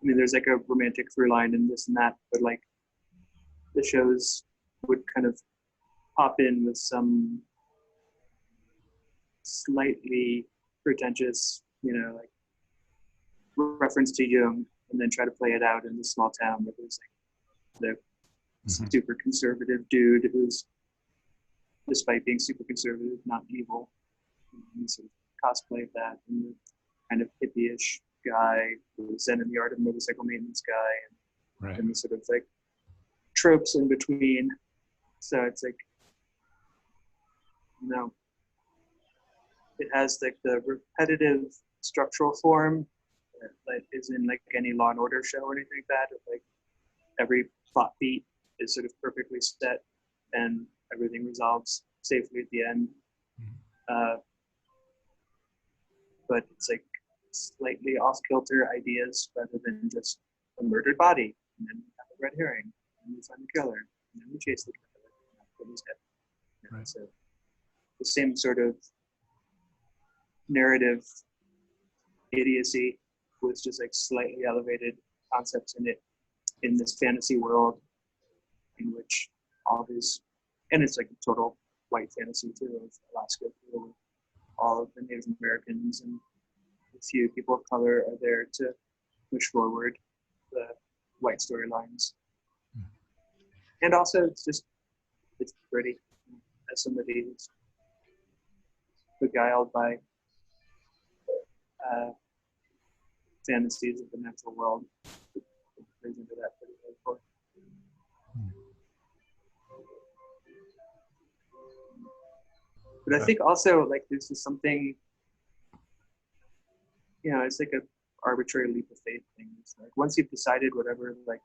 there's like a romantic through line and this and that, but like the shows would kind of pop in with some slightly pretentious, like reference to Jung, and then try to play it out in the small town where there's like the super conservative dude who's, despite being super conservative, not evil. And sort of cosplay of that, and the kind of hippie-ish guy who's Zen in the art of motorcycle maintenance guy, and the sort of like tropes in between. So it's like, it has like the repetitive structural form that is in like any Law and Order show or anything like that. Like every plot beat is sort of perfectly set and everything resolves safely at the end. But it's like slightly off-kilter ideas rather than just a murdered body, and then we have a red herring, and we find the killer, and then we chase the killer, and put his head. So the same sort of narrative idiocy with just like slightly elevated concepts in it, in this fantasy world in which all these, and it's like a total white fantasy too, of Alaska, with all of the Native Americans and a few people of color are there to push forward the white storylines. And also it's pretty. As somebody who's beguiled by fantasies of the natural world, it plays into that pretty hardcore. But I think also like there's just something, it's like a arbitrary leap of faith thing. It's like once you've decided whatever like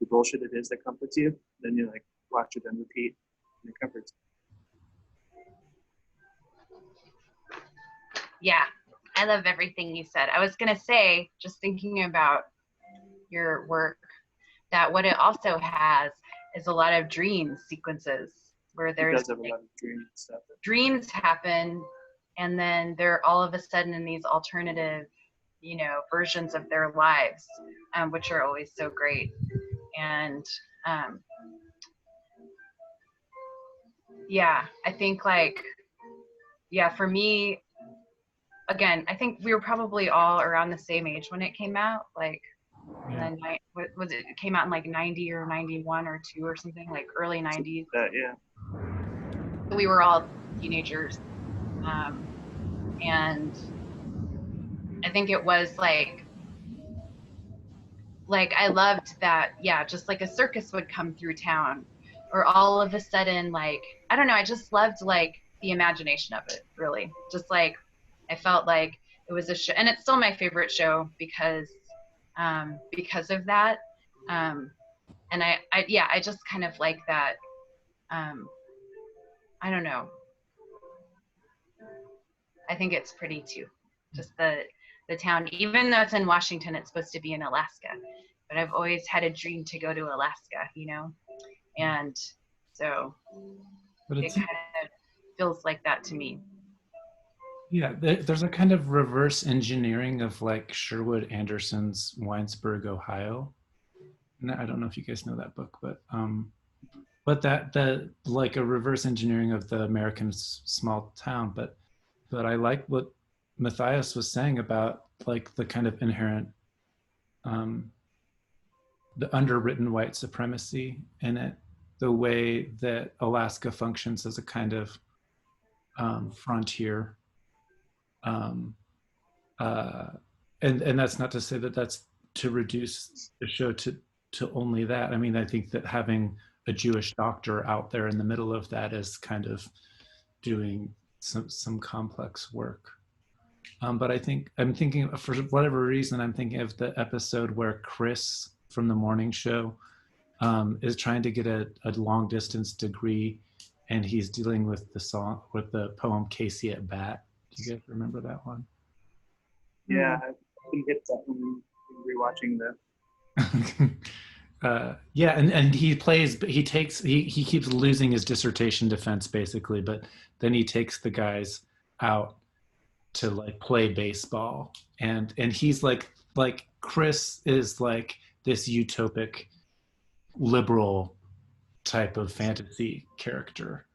the bullshit it is that comforts you, then you like watch it and repeat, and it comforts. Yeah, I love everything you said. I was gonna say, just thinking about your work, that what it also has is a lot of dream sequences where there's a lot of dream stuff. Dreams happen, and then they're all of a sudden in these alternative, versions of their lives, which are always so great. And I think for me, again, I think we were probably all around the same age when it came out. Like, and then it came out in like 90 or 91 or 2 or something, like early 90s. We were all teenagers, and I think it was like I loved that, just like a circus would come through town, or all of a sudden, like, I don't know, I just loved like the imagination of it, really. Just like I felt like it was a show, and it's still my favorite show because of that. And I just kind of like that. I don't know. I think it's pretty too. Just the town, even though it's in Washington, it's supposed to be in Alaska. But I've always had a dream to go to Alaska, and So But it it's, kind of feels like that to me. yeah, there's a kind of reverse engineering of like Sherwood Anderson's Winesburg, Ohio. And I don't know if you guys know that book, but that like a reverse engineering of the American small town. But I like what Mathias was saying about like the kind of inherent, um, the underwritten white supremacy in it, the way that Alaska functions as a kind of frontier. Um, uh, and that's not to say that that's to reduce the show to only that. I mean, I think that having a Jewish doctor out there in the middle of that is kind of doing some complex work. But I think I'm thinking, for whatever reason, I'm thinking of the episode where Chris from the morning show is trying to get a long distance degree, and he's dealing with the poem Casey at Bat. Do you guys remember that one? Yeah, I can hit that when rewatching the. Yeah, and he keeps losing his dissertation defense basically, but then he takes the guys out to like play baseball, and he's like Chris is like this utopic liberal type of fantasy character.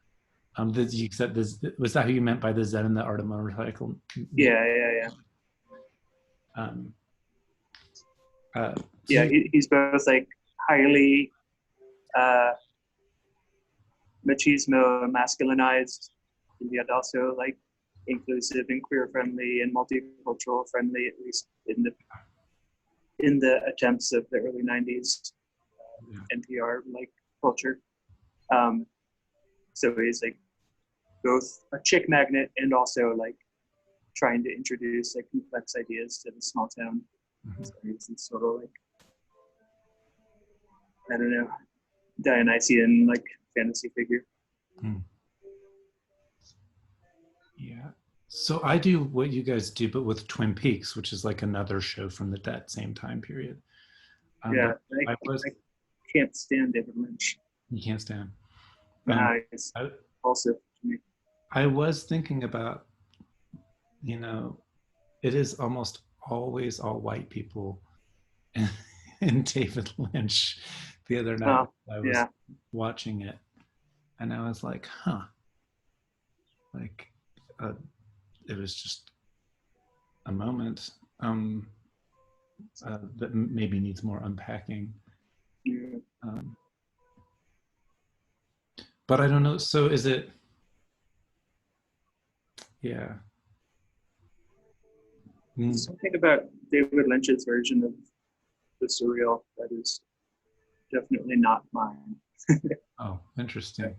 You said this, was that who you meant by the Zen and the Art of Motorcycle? Yeah. Um, Yeah, he's both like highly machismo and masculinized, and yet also like inclusive and queer friendly and multicultural friendly, at least in the attempts of the early 90s NPR like culture. So he's like both a chick magnet and also like trying to introduce like complex ideas to the small town. Mm-hmm. So he's sort of like, I don't know, Dionysian like fantasy figure. Yeah. So I do what you guys do, but with Twin Peaks, which is like another show from that same time period. Yeah, I can't stand David Lynch. You can't stand. It's also to me. I was thinking about, it is almost always all white people in David Lynch. The other night I was watching it, and I was like, like it was just a moment that maybe needs more unpacking. But I don't know. So is it? Yeah. Something about David Lynch's version of the surreal that is definitely not mine. Oh, interesting.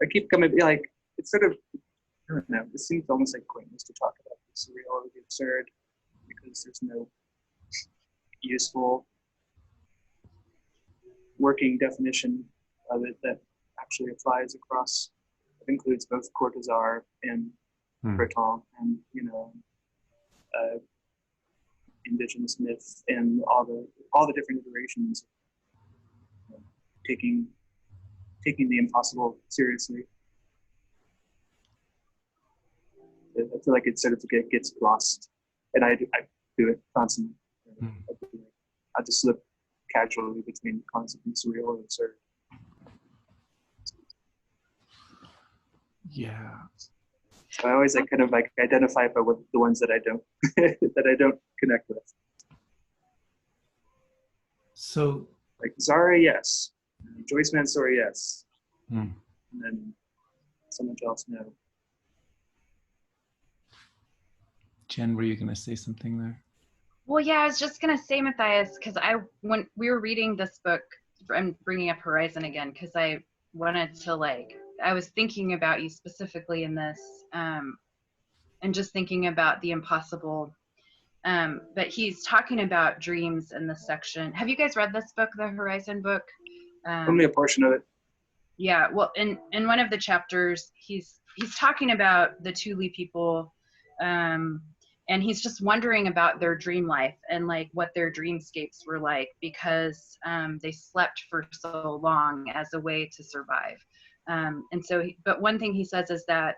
I keep coming, like, it's sort of, I don't know, it seems almost like pointless to talk about the surreal or the absurd because there's no useful working definition of it that actually applies across, it includes both Cortázar and Breton and, indigenous myth and all the different iterations of taking the impossible seriously. I feel like it sort of gets lost, and I do it constantly. I just slip casually between concept and surreal and absurd. Yeah. So I always kind of identify with the ones that I don't that I don't connect with. So like Zara, yes. Joyce Mansour, yes. And then someone else, no. Jen, were you going to say something there? Well, yeah, I was just going to say, Mathias, because when we were reading this book, I'm bringing up Horizon again, because I wanted to I was thinking about you specifically in this, and just thinking about the impossible. But he's talking about dreams in this section. Have you guys read this book, the Horizon book? Only a portion of it. Yeah, well, in one of the chapters, he's talking about the Thule people, and he's just wondering about their dream life and what their dreamscapes were like because they slept for so long as a way to survive. And so, but one thing he says is that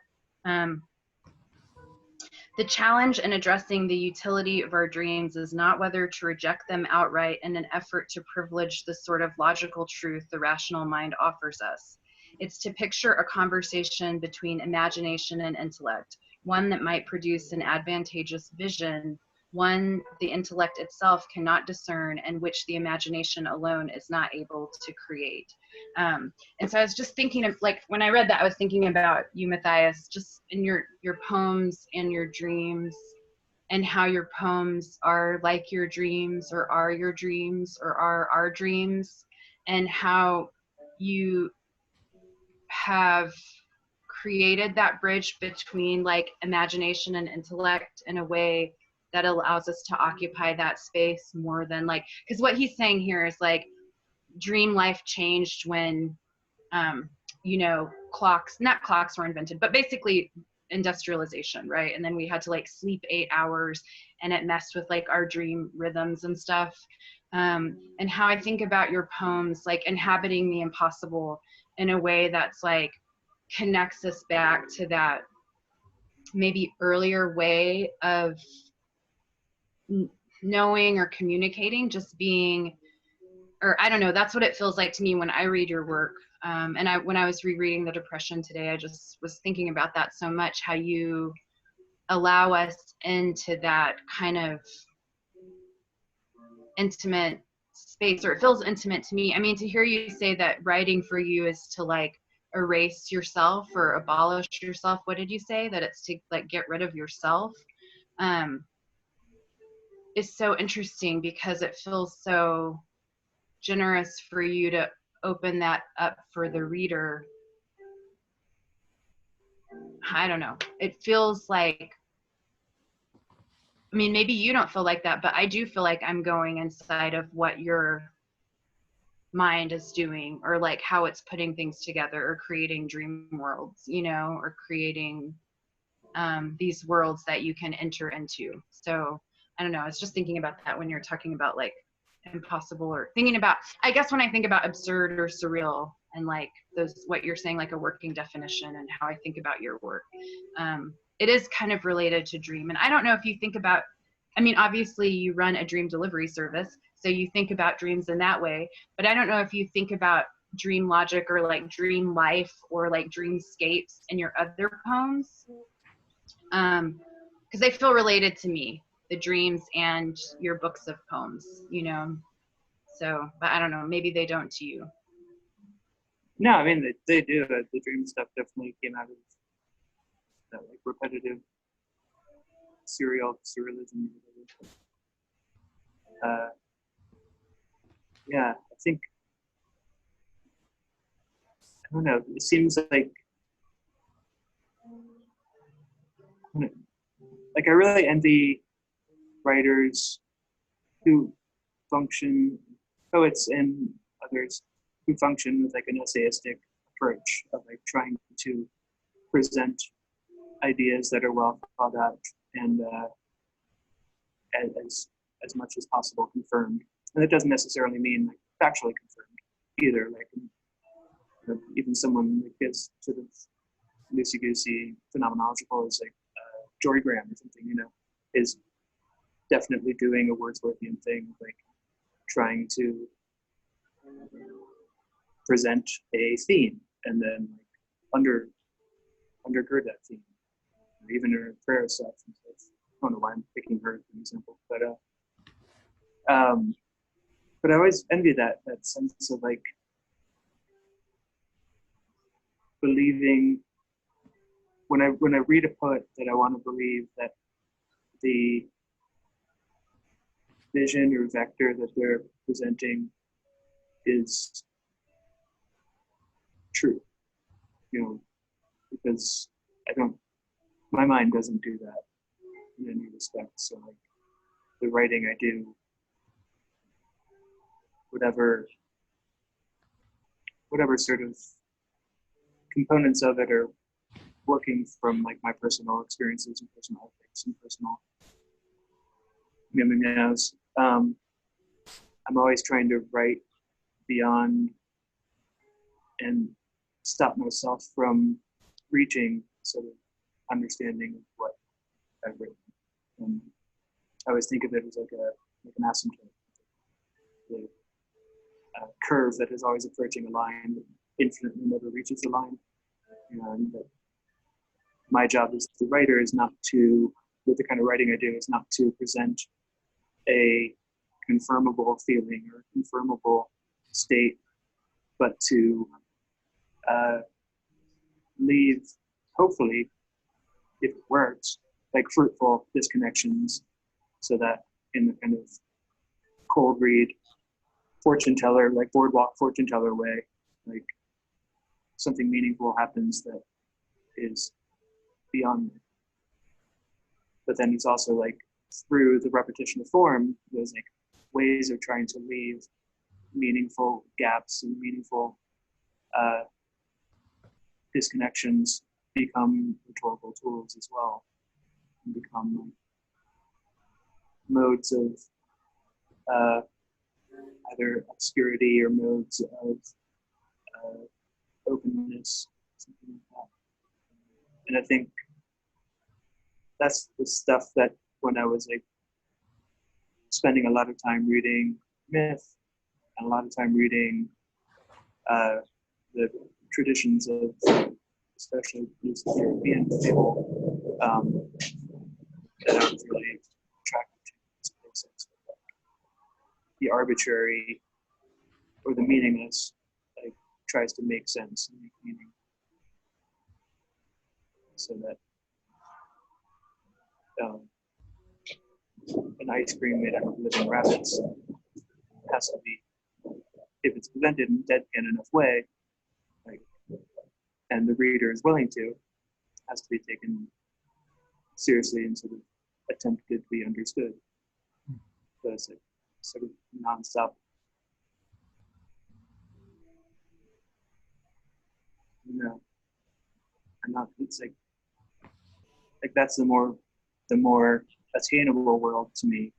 the challenge in addressing the utility of our dreams is not whether to reject them outright in an effort to privilege the sort of logical truth the rational mind offers us. It's to picture a conversation between imagination and intellect, one that might produce an advantageous vision, one the intellect itself cannot discern and which the imagination alone is not able to create. And so I was just thinking of, like, when I read that, I was thinking about you, Mathias, just in your poems and your dreams, and how your poems are like your dreams, or are your dreams, or are our dreams, and how you have created that bridge between like imagination and intellect in a way that allows us to occupy that space more than like, because what he's saying here is like dream life changed when you know, not clocks were invented, but basically industrialization, right? And then we had to like sleep 8 hours, and it messed with like our dream rhythms and stuff. And how I think about your poems like inhabiting the impossible in a way that's like connects us back to that maybe earlier way of knowing or communicating, just being, or I don't know, that's what it feels like to me when I read your work. And when I was rereading The Depression today, I just was thinking about that so much, how you allow us into that kind of intimate space, or it feels intimate to me. I mean, to hear you say that writing for you is to like erase yourself or abolish yourself. What did you say? That it's to like get rid of yourself. Is so interesting because it feels so generous for you to open that up for the reader. I don't know. It feels like, I mean, maybe you don't feel like that, but I do feel like I'm going inside of what your mind is doing, or like how it's putting things together, or creating dream worlds, you know, or creating these worlds that you can enter into. So I don't know, I was just thinking about that when you're talking about like impossible, or thinking about, I guess when I think about absurd or surreal, and like those, what you're saying, like a working definition, and how I think about your work, it is kind of related to dream. And I don't know if you think about, I mean, obviously you run a dream delivery service, so you think about dreams in that way, but I don't know if you think about dream logic or like dream life or like dreamscapes in your other poems, because they feel related to me, the dreams and your books of poems, you know. So, but I don't know, maybe they don't to you. No, I mean, they do. The dream stuff definitely came out of that like repetitive surrealism. Yeah, I think, I don't know, it seems like I really envy writers who function, poets and others who function with like an essayistic approach of like trying to present ideas that are well thought out and as much as possible confirmed. And that doesn't necessarily mean like factually confirmed either. Like even someone like this sort of loosey-goosey phenomenological is like Jory Graham or something, you know, is definitely doing a Wordsworthian thing, like trying to present a theme and then like undergird that theme, or even her prayer stuff. I don't know why I'm picking her as an example, but I always envy that sense of like believing, when I read a poet, that I want to believe that the vision or vector that they're presenting is true, you know, because my mind doesn't do that in any respect. So like the writing I do, whatever sort of components of it are working from like my personal experiences and personal ethics and personal memories. I'm always trying to write beyond and stop myself from reaching sort of understanding of what I've written. And I always think of it as like an asymptote, the curve that is always approaching a line, but infinitely never reaches the line. And my job as the writer is not to, with the kind of writing I do, is not to present a confirmable feeling or confirmable state, but to leave, hopefully, if it works, like fruitful disconnections, so that in the kind of cold read fortune teller, like boardwalk fortune teller way, like something meaningful happens that is beyond me. But then it's also like through the repetition of form, there's like ways of trying to leave meaningful gaps and meaningful disconnections become rhetorical tools as well, and become like modes of either obscurity or modes of openness, something like that. And I think that's the stuff that when I was like spending a lot of time reading myth and a lot of time reading the traditions of especially East European people that I was really attracted to. The arbitrary or the meaningless like tries to make sense and make meaning, so that an ice cream made out of living rabbits has to be, if it's presented in a deadpan enough way, like, and the reader is willing to, has to be taken seriously and sort of attempted to be understood. So it's like sort of nonstop. No, I'm not. It's like that's the more attainable world to me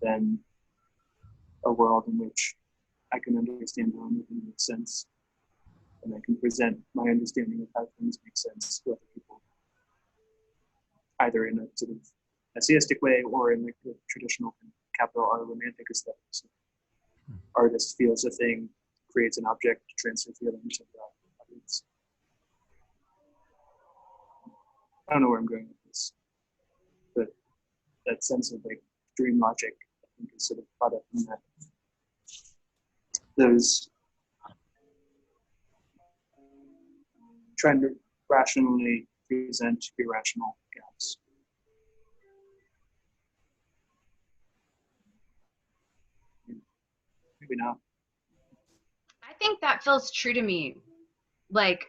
than a world in which I can understand how anything makes sense, and I can present my understanding of how things make sense to other people, either in a sort of essayistic way or in like the traditional capital R romantic aesthetic. So artist feels a thing, creates an object, transfer feelings of that audience. I don't know where I'm going with this, but that sense of like dream logic, I think, is sort of caught up in that. Those trying to rationally present irrational gaps. Maybe not. I think that feels true to me. Like,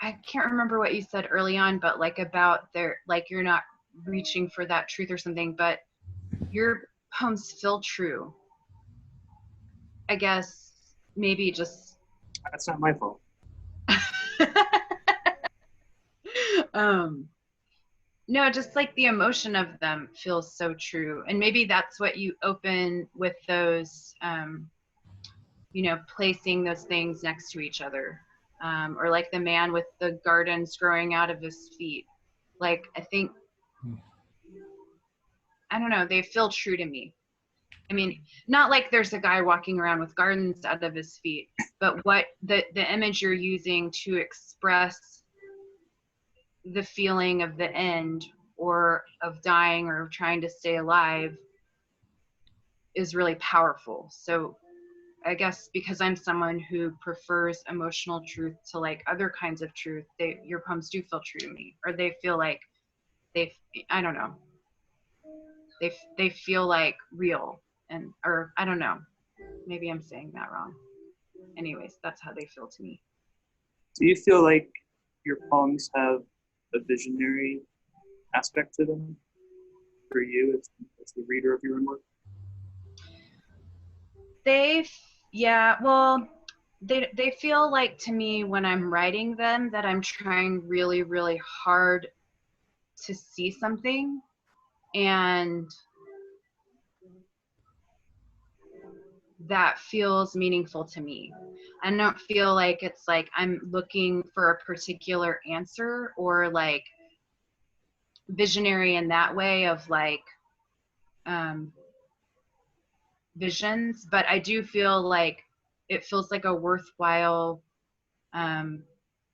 I can't remember what you said early on, but like about like you're not reaching for that truth or something, but your poems feel true. I guess maybe just. That's not my fault. No, just like the emotion of them feels so true. And maybe that's what you open with those, placing those things next to each other. Or like the man with the gardens growing out of his feet. Like, I think, I don't know, they feel true to me. I mean, not like there's a guy walking around with gardens out of his feet, but what the image you're using to express the feeling of the end or of dying or of trying to stay alive is really powerful. So I guess because I'm someone who prefers emotional truth to like other kinds of truth, your poems do feel true to me, or they feel like I don't know, they feel like real, or I don't know, maybe I'm saying that wrong. Anyways, that's how they feel to me. Do you feel like your poems have a visionary aspect to them for you as the reader of your own work? They feel like to me when I'm writing them that I'm trying really, really hard to see something, and that feels meaningful to me. I don't feel like it's like I'm looking for a particular answer or like visionary in that way of like um, visions, but I do feel like it feels like a worthwhile um,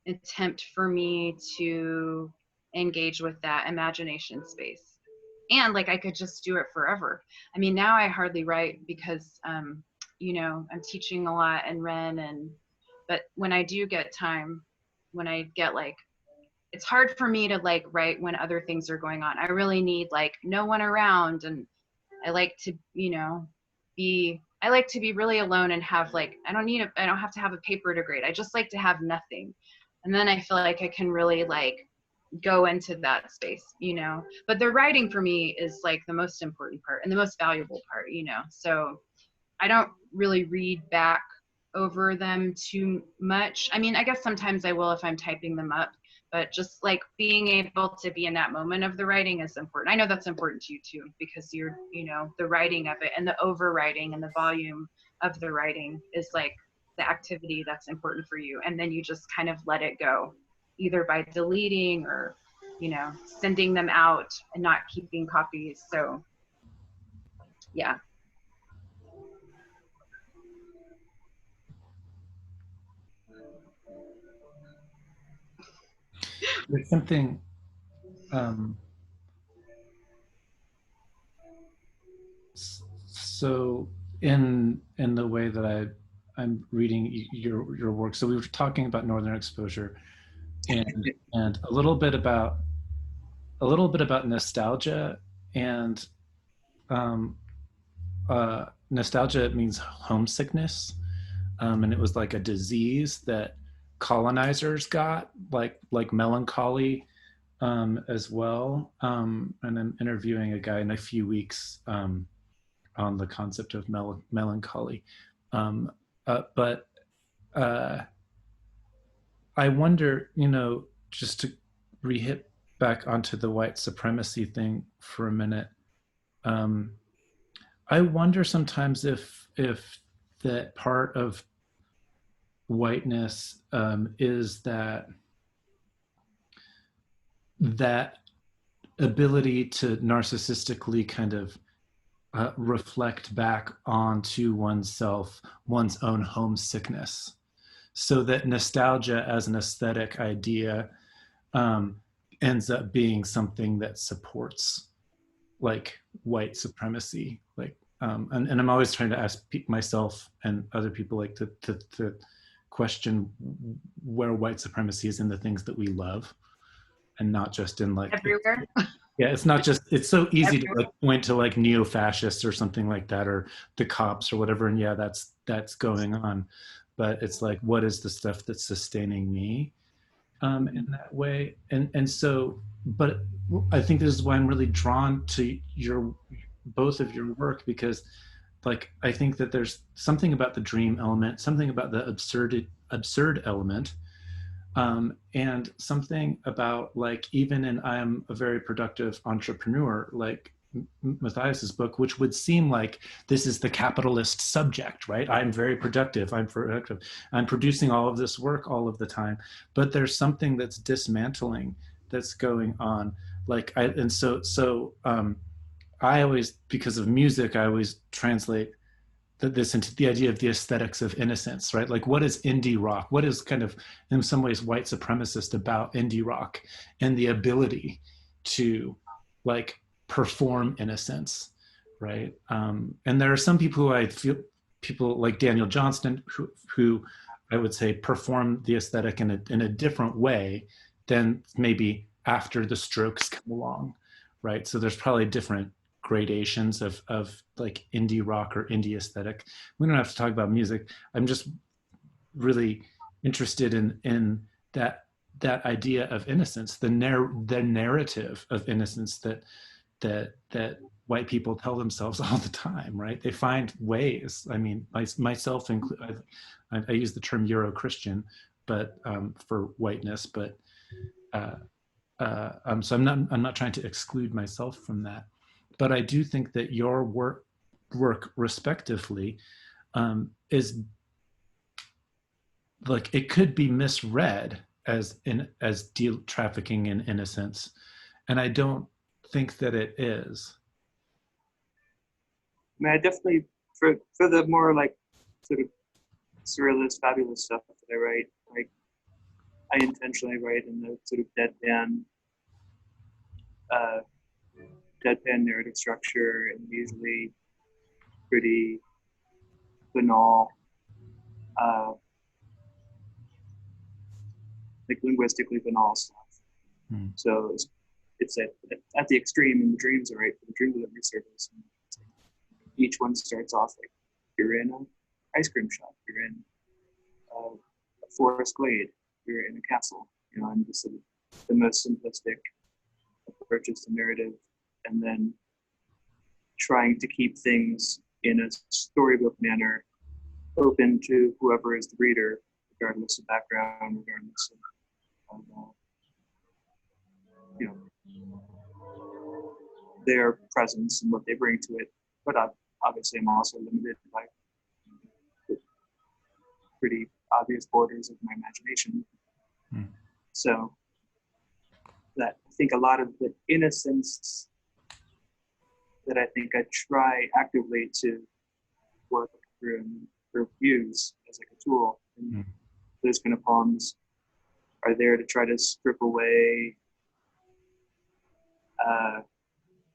attempt for me to engage with that imagination space. And like I could just do it forever. I mean, now I hardly write because you know, I'm teaching a lot in Ren, and but when I do get time, when I get like, it's hard for me to like write when other things are going on. I really need like no one around, and I like to, you know, I like to be really alone and have like, I don't have to have a paper to grade. I just like to have nothing. And then I feel like I can really like go into that space, you know. But the writing for me is like the most important part and the most valuable part, you know. So I don't really read back over them too much. I mean, I guess sometimes I will if I'm typing them up, but just like being able to be in that moment of the writing is important. I know that's important to you too, because you're, you know, the writing of it and the overwriting and the volume of the writing is like the activity that's important for you. And then you just kind of let it go, either by deleting or, you know, sending them out and not keeping copies. So yeah. There's something um, so in the way that I'm reading your work. So we were talking about Northern Exposure and a little bit about nostalgia and um, nostalgia means homesickness, and it was like a disease that colonizers got, like melancholy as well. And I'm interviewing a guy in a few weeks on the concept of melancholy. Um, but uh, I wonder, you know, just to re-hit back onto the white supremacy thing for a minute. Um, I wonder sometimes if that part of whiteness is that ability to narcissistically kind of reflect back onto oneself, one's own homesickness, so that nostalgia as an aesthetic idea um, ends up being something that supports like white supremacy, like and I'm always trying to ask myself and other people like to question where white supremacy is in the things that we love and not just in like Everywhere. yeah, it's not just, it's so easy to Everywhere. like point to like neo-fascists or something like that, or the cops or whatever, and yeah, that's going on, but it's like, what is the stuff that's sustaining me in that way? And so, but I think this is why I'm really drawn to your both of your work, because like I think that there's something about the dream element, something about the absurd element, and something about like, even in I Am a Very Productive Entrepreneur, like Matthias's book, which would seem like this is the capitalist subject, right? I'm very productive, I'm producing all of this work all of the time, but there's something that's dismantling that's going on. Like I always, because of music, I always translate this into the idea of the aesthetics of innocence, right? Like, what is indie rock? What is kind of, in some ways, white supremacist about indie rock and the ability to like perform innocence, right? And there are some people who I feel, people like Daniel Johnston, who I would say perform the aesthetic in a different way than maybe after the Strokes come along, right? So there's probably different gradations of like indie rock or indie aesthetic. We don't have to talk about music. I'm just really interested in that idea of innocence, the narrative of innocence that white people tell themselves all the time, right? They find ways. I mean, myself included. I use the term Euro-Christian, but for whiteness, but so I'm not trying to exclude myself from that. But I do think that your work respectively is like, it could be misread as trafficking in innocence, and I don't think that it is. I mean, I definitely, for the more like sort of surrealist, fabulous stuff that I write, like I intentionally write in the sort of deadpan narrative structure, and usually pretty banal, like linguistically banal stuff. Hmm. So it's at the extreme in the dreams, right? For the dream delivery service, and each one starts off like you're in an ice cream shop, you're in a forest glade, you're in a castle, you know, and just sort of the most simplistic approaches to narrative, and then trying to keep things in a storybook manner open to whoever is the reader, regardless of background, regardless of you know, their presence and what they bring to it. But obviously, I'm also limited by the pretty obvious borders of my imagination. Hmm. So that I think a lot of the innocence that I think I try actively to work through and use as like a tool. And those kind of poems are there to try to strip away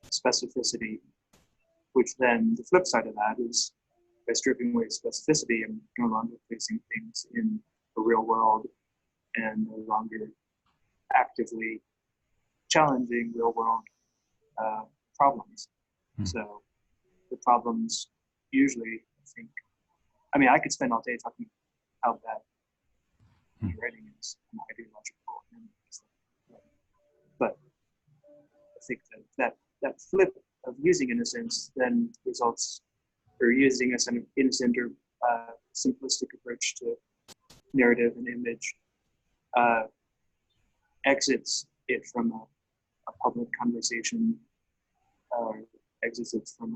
specificity, which then the flip side of that is by stripping away specificity, I'm no longer placing things in the real world and no longer actively challenging real world problems. So the problems usually, I think, I mean, I could spend all day talking about how bad writing is and ideological, but I think that flip of using innocence then results, or using a sort of innocent or simplistic approach to narrative and image exits it from a public conversation, exits it from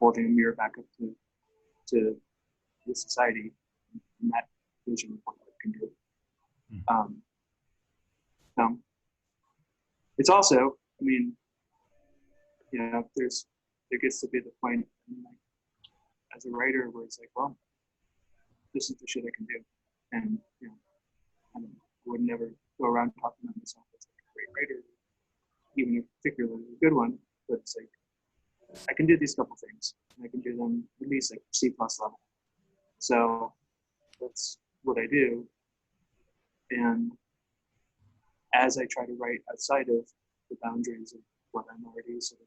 holding a mirror back up to the society and that vision of what it can do. It's also, I mean, you know, there gets to be the point, like, as a writer, where it's like, well, this is the shit I can do, and you know, I would never go around talking about myself as like a great writer, even a particularly good one. But it's like, I can do these couple things, and I can do them at least like C+ level. So that's what I do. And as I try to write outside of the boundaries of what I'm already sort of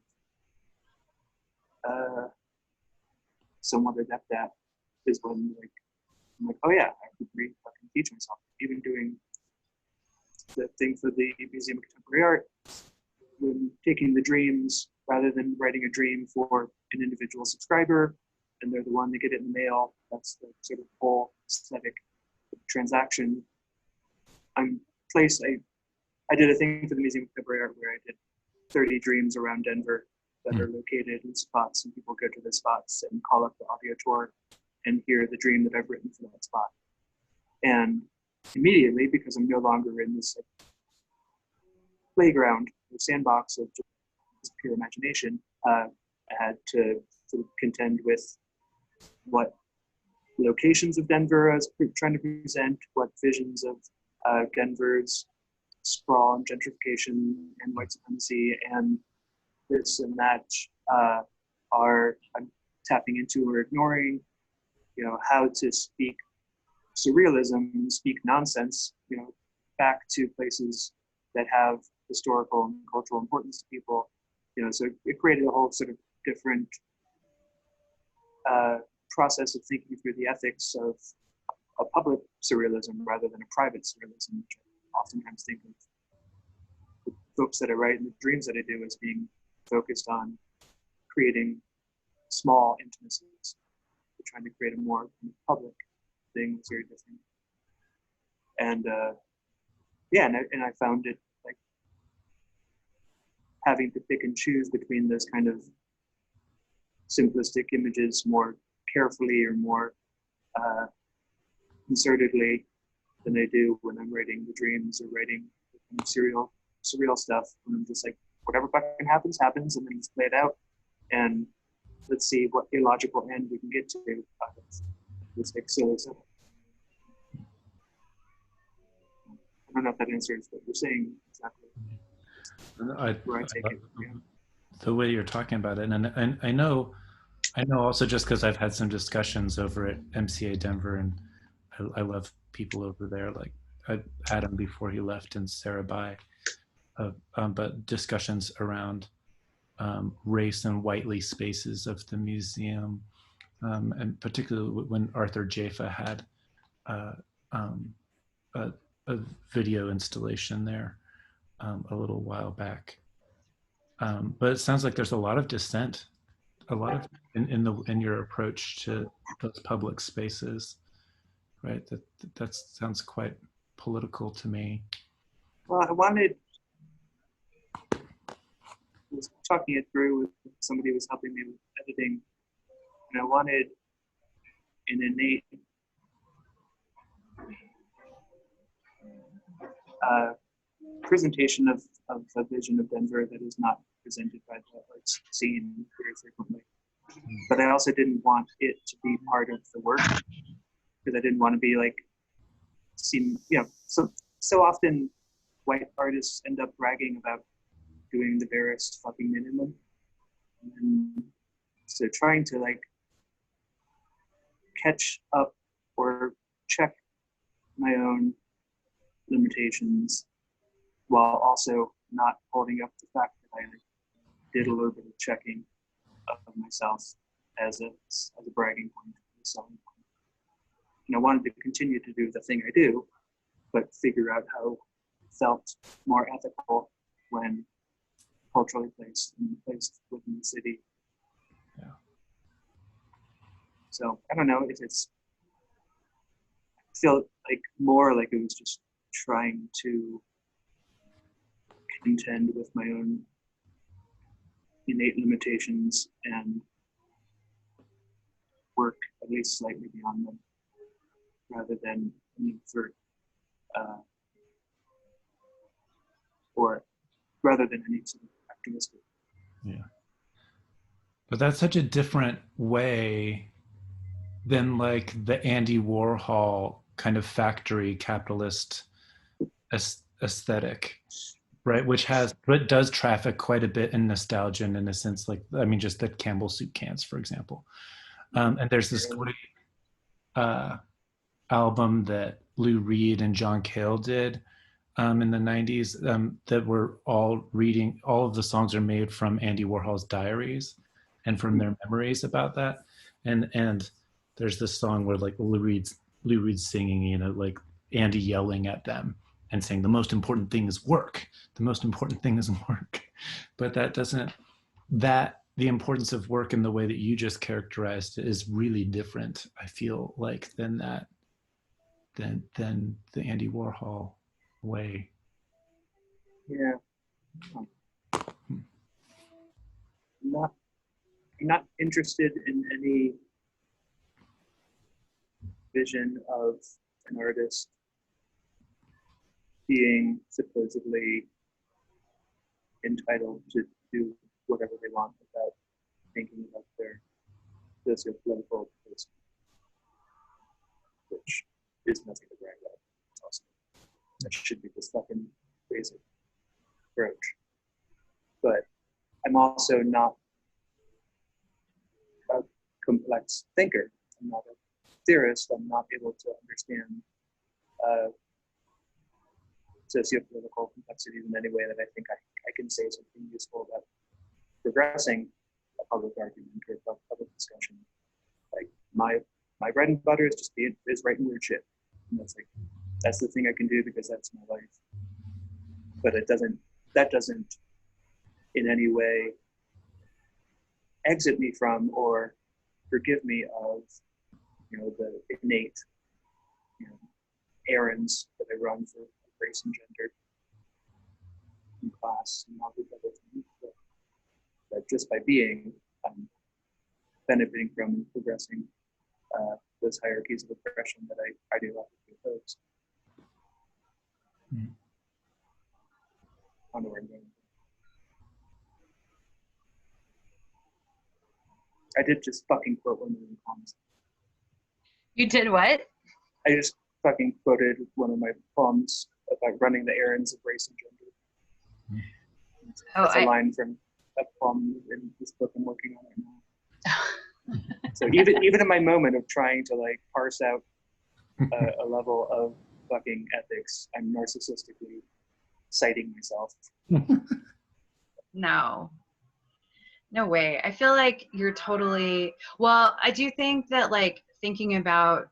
somewhat adept at, is when like I'm like, oh yeah, I can read, I can teach myself. Even doing the thing for the Museum of Contemporary Art, when taking the dreams, rather than writing a dream for an individual subscriber, and they're the one that get it in the mail, that's the sort of whole aesthetic transaction. I did a thing for the Museum of Contemporary Art where I did 30 dreams around Denver that are located in spots, and people go to the spots and call up the audio tour and hear the dream that I've written for that spot. And immediately, because I'm no longer in this like, playground or sandbox of just pure imagination, I had to sort of contend with what locations of Denver I was trying to present, what visions of Denver's sprawl and gentrification and white supremacy and this and that I'm tapping into or ignoring, you know, how to speak surrealism and speak nonsense, you know, back to places that have historical and cultural importance to people, you know, so it created a whole sort of different process of thinking through the ethics of a public surrealism rather than a private surrealism, which I oftentimes think of the books that I write and the dreams that I do as being focused on creating small intimacies. We're trying to create a more public thing that's very different. And yeah, and I found it like having to pick and choose between those kind of simplistic images, more carefully or more concertedly than I do when I'm writing the dreams or writing the kind of surreal stuff. And I'm just like, whatever fucking happens, happens, and then let's play it out. And let's see what illogical end we can get to. It's like silly stuff. I don't know if that answers what you're saying exactly. Where I take it. Yeah. The way you're talking about it, and I know also just because I've had some discussions over at MCA Denver, and I love people over there. Like I had him before he left, and Sarah Bai, but discussions around race and whiteley spaces of the museum, and particularly when Arthur Jaffa had um, a video installation there a little while back. But it sounds like there's a lot of dissent, a lot of in your approach to those public spaces, right? That sounds quite political to me. Well, I was talking it through with somebody who was helping me with editing, and I wanted an innate presentation of a vision of Denver that is not presented by the arts scene very frequently. But I also didn't want it to be part of the work, because I didn't want to be like, so often white artists end up bragging about doing the barest fucking minimum. And so trying to like catch up or check my own limitations while also not holding up the fact that I did a little bit of checking of myself as a bragging point, a selling point. And I wanted to continue to do the thing I do, but figure out how it felt more ethical when culturally placed within the city. Yeah. So I don't know if it's, I feel like more like it was just trying to contend with my own innate limitations and work at least slightly beyond them, rather than for or rather than any sort of activistic. Yeah. But that's such a different way than like the Andy Warhol kind of factory capitalist aesthetic, right? But does traffic quite a bit in nostalgia, and in a sense, like, I mean, just the Campbell soup cans, for example. And there's this great album that Lou Reed and John Cale did in the 90s that were all of the songs are made from Andy Warhol's diaries and from their memories about that. And there's this song where like Lou Reed's singing, you know, like Andy yelling at them and saying the most important thing is work. The most important thing is work. But the importance of work in the way that you just characterized it is really different, I feel like, than the Andy Warhol way. Yeah. Not interested in any vision of an artist being supposedly entitled to do whatever they want without thinking about their socio-political place, which is nothing to brag about. Also, that should be this fucking basic approach. But I'm also not a complex thinker. I'm not a theorist. I'm not able to understand socio-political complexities in any way that I think I can say something useful about progressing a public argument or a public discussion. Like my bread and butter is writing weird shit. And that's the thing I can do because that's my life. But that doesn't in any way exit me from or forgive me of, the innate, errands that I run for race and gender and class and all these other things that just by being, I'm benefiting from and progressing those hierarchies of oppression that I ideologically oppose. Mm. I don't know where I'm going. I did just fucking quote one of the poems. You did what? I just fucking quoted one of my poems about running the errands of race and gender. Oh, That's a line from a poem in this book I'm working on right now. So even in my moment of trying to like parse out a level of fucking ethics, I'm narcissistically citing myself. No way. I feel like you're totally, well, I do think that like thinking about,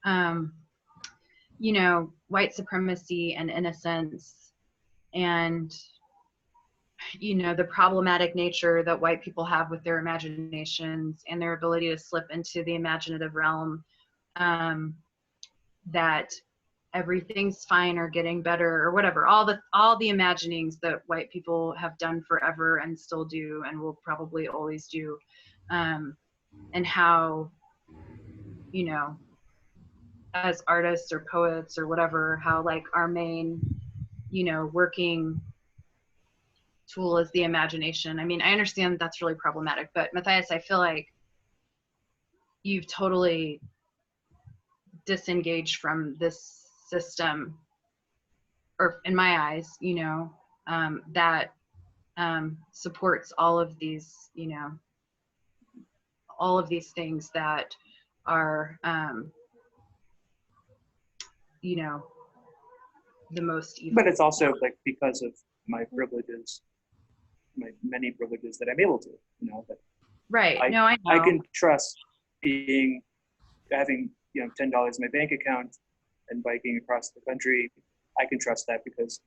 you know, white supremacy and innocence and, you know, the problematic nature that white people have with their imaginations and their ability to slip into the imaginative realm, that everything's fine or getting better or whatever, all the imaginings that white people have done forever and still do and will probably always do, and how, you know, as artists or poets or whatever, how like our main, you know, working tool is the imagination. I mean, I understand that's really problematic, but Matthias, I feel like you've totally disengaged from this system, or in my eyes, you know, that supports all of these, you know, all of these things that are, you know, the most evil. But it's also like because of my privileges, my many privileges that I'm able to, you know, that Right. No, I know. I can trust having, you know, $10 in my bank account and biking across the country. I can trust that because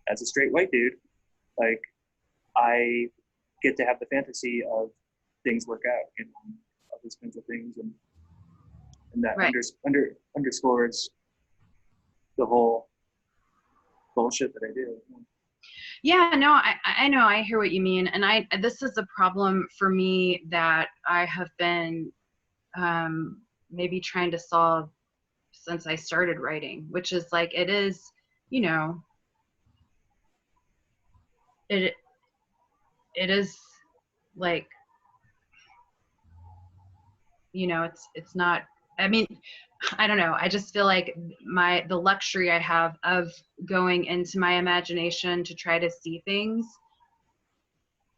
as a straight white dude, like I get to have the fantasy of things work out, you know, all these kinds of things, and that Right. underscores the whole bullshit that I do. Yeah, no, I know, I hear what you mean, and this is a problem for me that I have been maybe trying to solve since I started writing, which is like, it is, you know, it is like, you know, it's not, I mean, I don't know, I just feel like the luxury I have of going into my imagination to try to see things,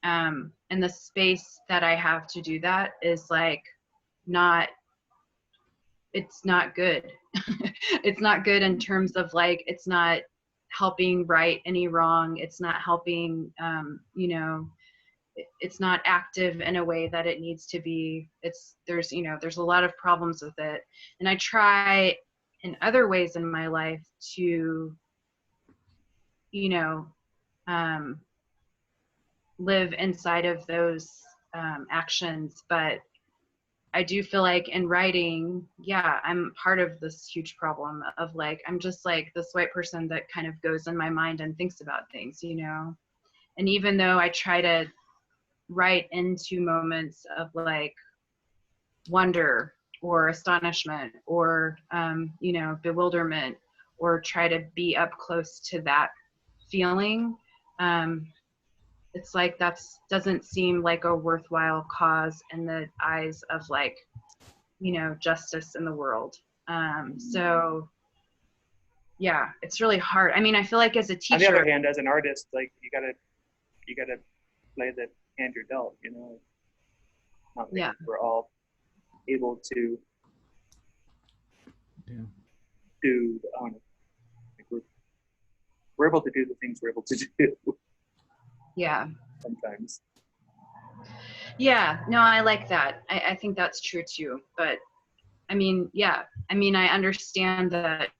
and the space that I have to do that is like not, it's not good. It's not good in terms of like, it's not helping right any wrong. It's not helping, you know, it's not active in a way that it needs to be. There's, you know, there's a lot of problems with it. And I try in other ways in my life to, you know, live inside of those actions, but I do feel like in writing, yeah, I'm part of this huge problem of like, I'm just like this white person that kind of goes in my mind and thinks about things, you know? And even though I try to write into moments of like wonder or astonishment or, you know, bewilderment, or try to be up close to that feeling, it's like doesn't seem like a worthwhile cause in the eyes of like, you know, justice in the world. So yeah, it's really hard. I mean, I feel like as a teacher, on the other hand, as an artist, like you gotta play the hand you're dealt, you know. Not like yeah, we're all able to Yeah. do, I don't know, like we're able to do the things we're able to do yeah, sometimes. yeah. No, I like that. I think that's true too. But I mean, yeah, I mean, I understand that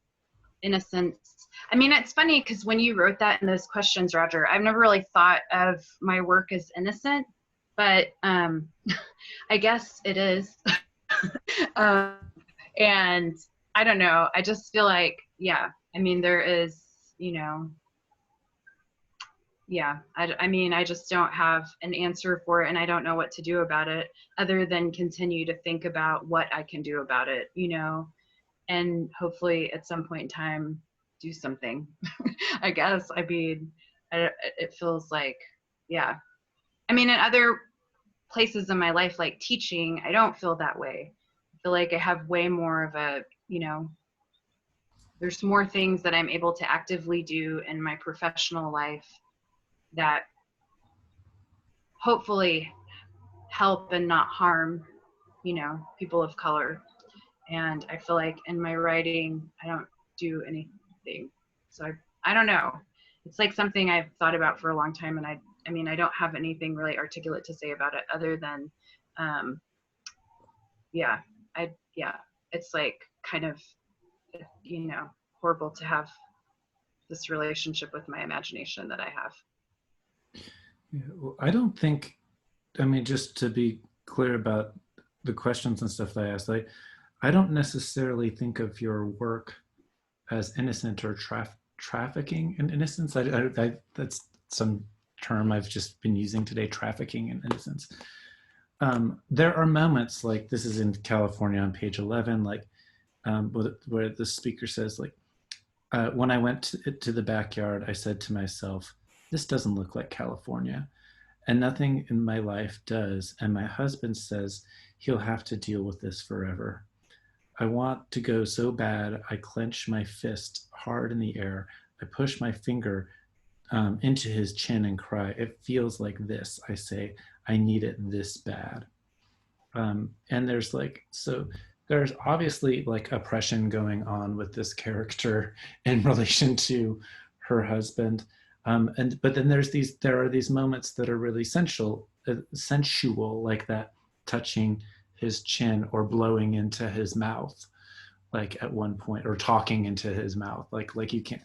innocence. I mean, it's funny because when you wrote that in those questions, Roger, I've never really thought of my work as innocent, but I guess it is. And I don't know, I just feel like, yeah, I mean, there is, you know, yeah, I mean, I just don't have an answer for it, and I don't know what to do about it other than continue to think about what I can do about it, you know, and hopefully at some point in time do something. I guess. I mean, it feels like, yeah. I mean, in other places in my life, like teaching, I don't feel that way. I feel like I have way more of a, you know, there's more things that I'm able to actively do in my professional life that hopefully help and not harm, you know, people of color. And I feel like in my writing, I don't do anything. So I don't know. It's like something I've thought about for a long time, and I mean, I don't have anything really articulate to say about it other than, um, yeah, yeah, it's like kind of, you know, horrible to have this relationship with my imagination that I have. Yeah, well, I don't think, I mean, just to be clear about the questions and stuff that I asked, I don't necessarily think of your work as innocent or trafficking in innocence. That's some term I've just been using today, trafficking in innocence. There are moments like this is in California on page 11, like where the speaker says, like, when I went to the backyard, I said to myself, this doesn't look like California. And nothing in my life does. And my husband says he'll have to deal with this forever. I want to go so bad, I clench my fist hard in the air. I push my finger into his chin and cry, it feels like this. I say, I need it this bad. And there's like, so there's obviously like oppression going on with this character in relation to her husband. But then there are these moments that are really sensual, like that touching his chin or blowing into his mouth, like at one point, or talking into his mouth, like you can't,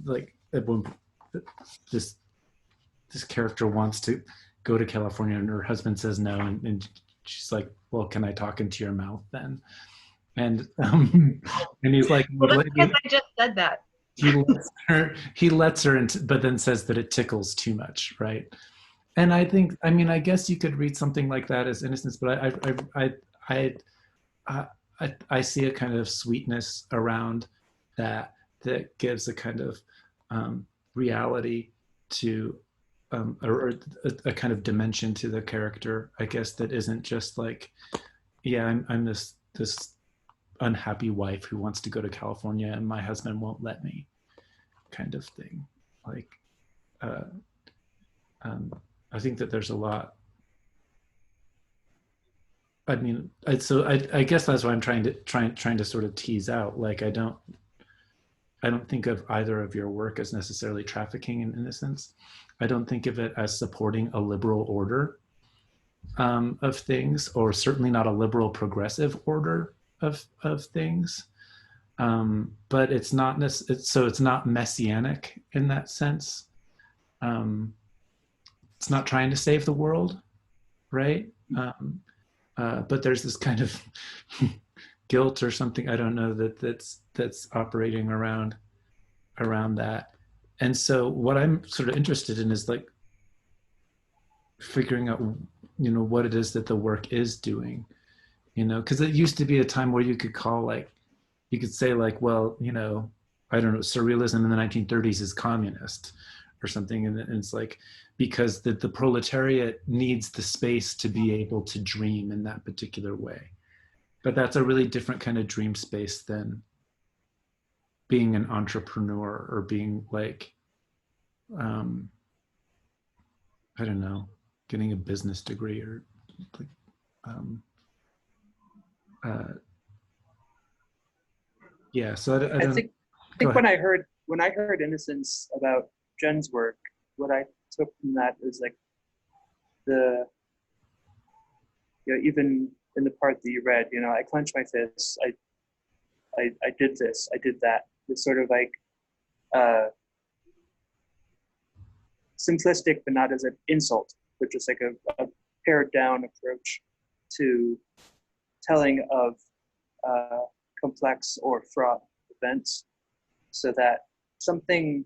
like at one, this this character wants to go to California and her husband says no, and she's like, well, can I talk into your mouth then? And and he's like, Well, that's because I just said that. he lets her into, but then says that it tickles too much, right? And I think, I mean, I guess you could read something like that as innocence, but I I see a kind of sweetness around that gives a kind of reality to or a kind of dimension to the character, I guess, that isn't just like, yeah, I'm this unhappy wife who wants to go to California and my husband won't let me, kind of thing. Like, uh, um, I think that there's a lot. I mean, I guess that's why I'm trying to sort of tease out. Like, I don't think of either of your work as necessarily trafficking in innocence. I don't think of it as supporting a liberal order of things, or certainly not a liberal progressive order of things. But it's not so it's not messianic in that sense. It's not trying to save the world, right? But there's this kind of guilt or something, I don't know, that's operating around that. And so what I'm sort of interested in is like figuring out, you know, what it is that the work is doing, you know, because it used to be a time where you could call, like, you could say like, well, you know, I don't know, surrealism in the 1930s is communist or something. And it's like, because the proletariat needs the space to be able to dream in that particular way. But that's a really different kind of dream space than being an entrepreneur or being like, I don't know, getting a business degree or like, uh, yeah. So I don't. I think when I heard Innocence about Jen's work, what I took from that is like the, you know, even in the part that you read, you know, I clenched my fists, I did this, I did that. It's sort of like simplistic, but not as an insult, but just like a pared down approach to telling of complex or fraught events, so that something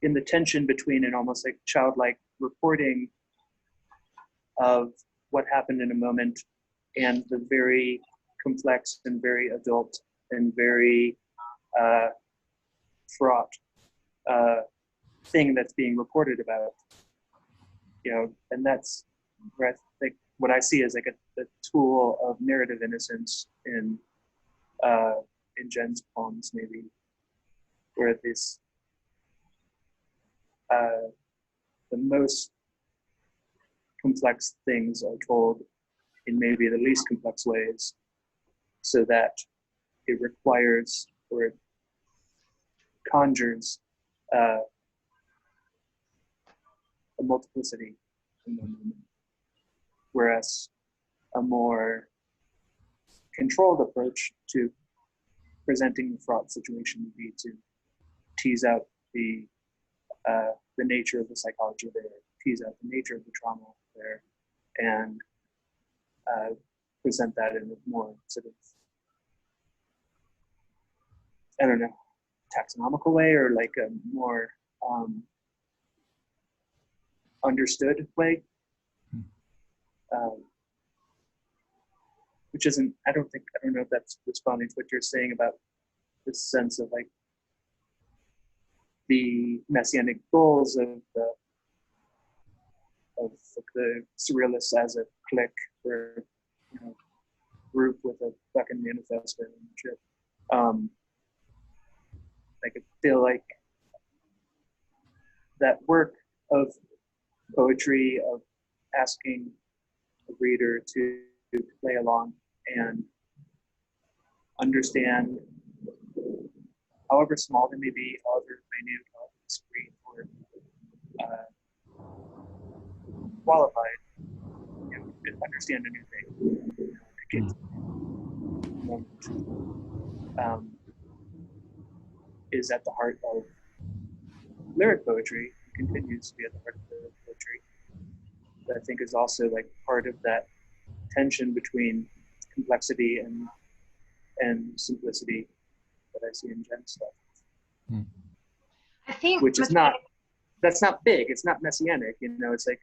in the tension between an almost like childlike reporting of what happened in a moment and the very complex and very adult and very fraught thing that's being reported about, you know, and that's where I think what I see as like a tool of narrative innocence in Jen's poems, maybe, where this the most complex things are told in maybe the least complex ways, so that it requires or it conjures a multiplicity in the moment. Whereas a more controlled approach to presenting the fraught situation would be to tease out the nature of the psychology there, tease out the nature of the trauma there, and present that in a more sort of, I don't know, taxonomical way, or like a more understood way, which isn't, I don't know if that's responding to what you're saying about this sense of like the messianic goals of the surrealists as a clique or, you know, group with a fucking manifesto and shit. I could feel like that work of poetry, of asking a reader to play along and understand, however small they may be, however minute, however discreet or qualified, you know, understand a new thing. You know, is at the heart of lyric poetry, continues to be at the heart of lyric poetry. That I think is also like part of that tension between complexity and simplicity that I see in Jen's stuff. I think, which is not, that's not big. It's not messianic. You know, it's like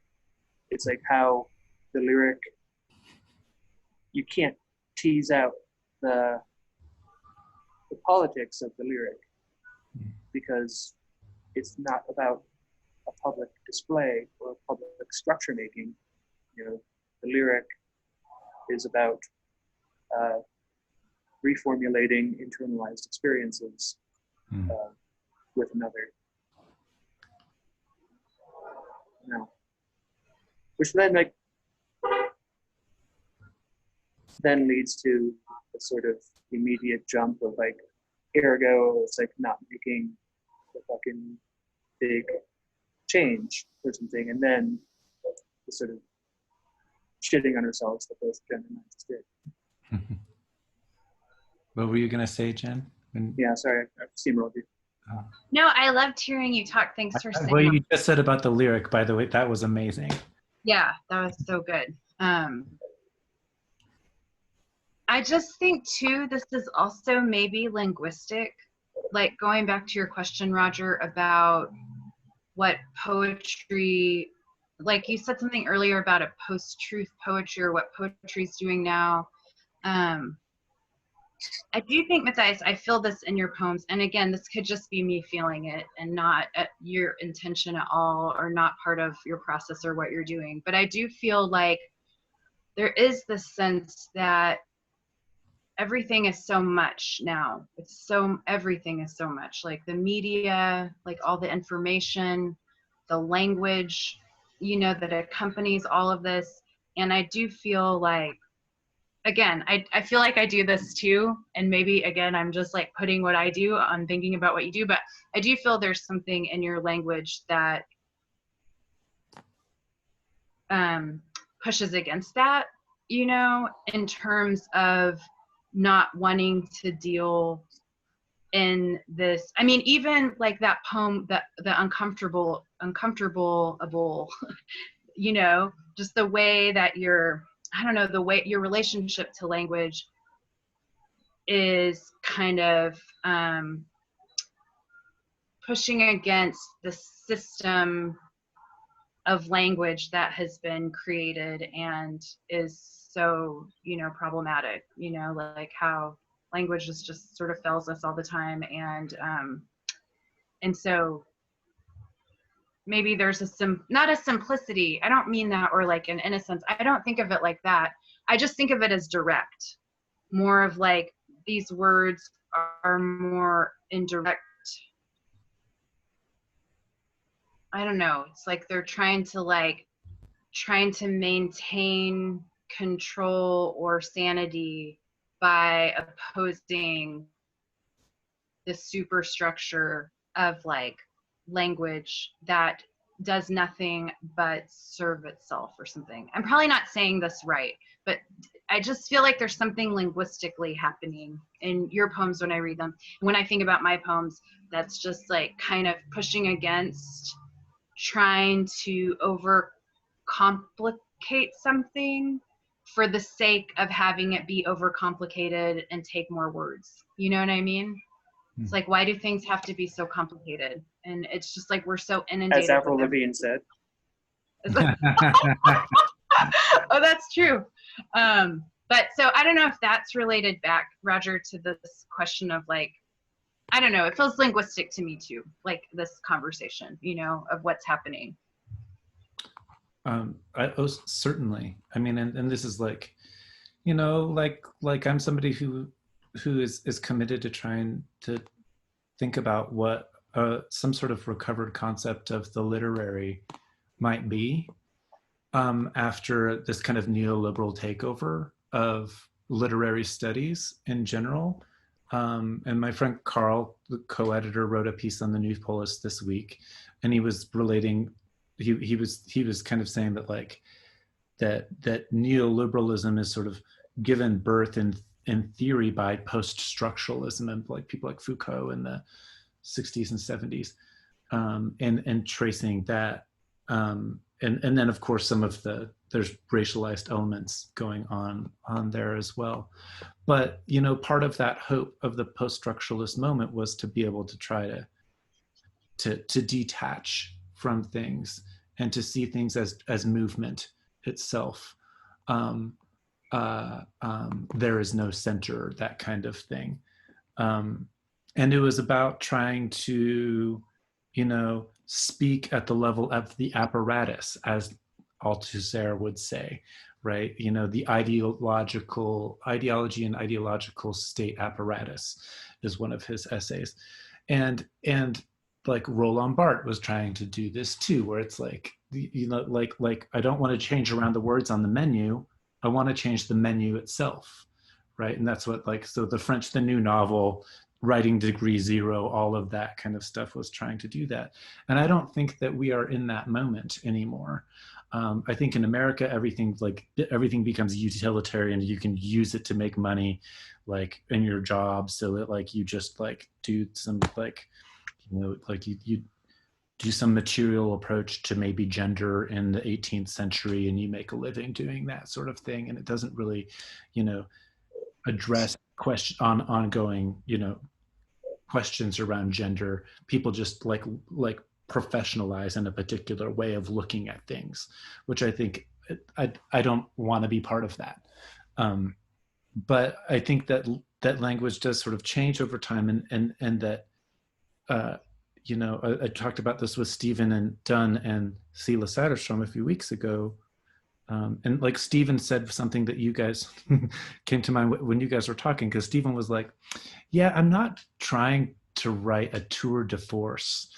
how the lyric, you can't tease out the politics of the lyric because it's not about a public display or public structure making. You know, the lyric is about reformulating internalized experiences with another. You know, which then then leads to a sort of immediate jump of like, ergo, it's like not making the fucking big change or something, and then the sort of shitting on ourselves that both Jen and I just did. What were you gonna say, Jen? Yeah, sorry, I've steamrolled you. No, I loved hearing you talk. Thanks for saying What that. you just said about the lyric, by the way, that was amazing. Yeah, that was so good. I just think too, this is also maybe linguistic. Like going back to your question, Roger, about what poetry, like you said something earlier about a post-truth poetry or what poetry is doing now. I do think, Mathias, I feel this in your poems, and again, this could just be me feeling it and not your intention at all, or not part of your process or what you're doing. But I do feel like there is this sense that everything is so much now. Everything is so much. Like the media, like all the information, the language, you know, that accompanies all of this. And I do feel like, again, I feel like I do this too, and maybe again I'm just like putting what I do on thinking about what you do, but I do feel there's something in your language that pushes against that, you know, in terms of not wanting to deal in this. I mean, even like that poem, the uncomfortable, you know, just the way that I don't know, the way your relationship to language is kind of pushing against the system of language that has been created and is so, problematic, like how language just sort of fails us all the time. And so maybe there's not a simplicity. I don't mean that, or like an innocence. I don't think of it like that. I just think of it as direct, more of like these words are more indirect. I don't know. It's like they're trying to maintain control or sanity by opposing the superstructure of like language that does nothing but serve itself or something. I'm probably not saying this right, but I just feel like there's something linguistically happening in your poems when I read them. When I think about my poems, that's just like kind of pushing against trying to overcomplicate something for the sake of having it be overcomplicated and take more words. You know what I mean? It's like, why do things have to be so complicated? And it's just like we're so inundated. As Avril Lavigne said. Oh, that's true. But so I don't know if that's related back, Roger, to this question of like, I don't know, it feels linguistic to me too, like this conversation, of what's happening. Certainly. I mean, and this is like, like I'm somebody who is committed to trying to think about what some sort of recovered concept of the literary might be after this kind of neoliberal takeover of literary studies in general. And my friend Carl, the co-editor, wrote a piece on the New Polis this week, and he was relating. He was kind of saying that like that neoliberalism is sort of given birth in theory by post-structuralism and like people like Foucault in the 60s and 70s, and tracing that, and then of course there's racialized elements going on there as well. But part of that hope of the post-structuralist moment was to be able to try to detach from things and to see things as movement itself. There is no center, that kind of thing. And it was about trying to, speak at the level of the apparatus, as Althusser would say, right? The ideology and ideological state apparatus is one of his essays. And like Roland Barthes was trying to do this too, where it's like, like I don't want to change around the words on the menu. I want to change the menu itself, right? And that's what so the New Novel, Writing Degree Zero, all of that kind of stuff was trying to do that. And I don't think that we are in that moment anymore. I think in America, everything becomes utilitarian. You can use it to make money, like in your job, so that like you just like do some you do some material approach to maybe gender in the 18th century, and you make a living doing that sort of thing. And it doesn't really, address ongoing, questions around gender. People just like professionalize in a particular way of looking at things, which I think I don't want to be part of that. But I think that language does sort of change over time, and that I talked about this with Stephen and Dunn and Sela Satterstrom a few weeks ago. And like Stephen said something that you guys came to mind when you guys were talking, because Stephen was like, yeah, I'm not trying to write a tour de force.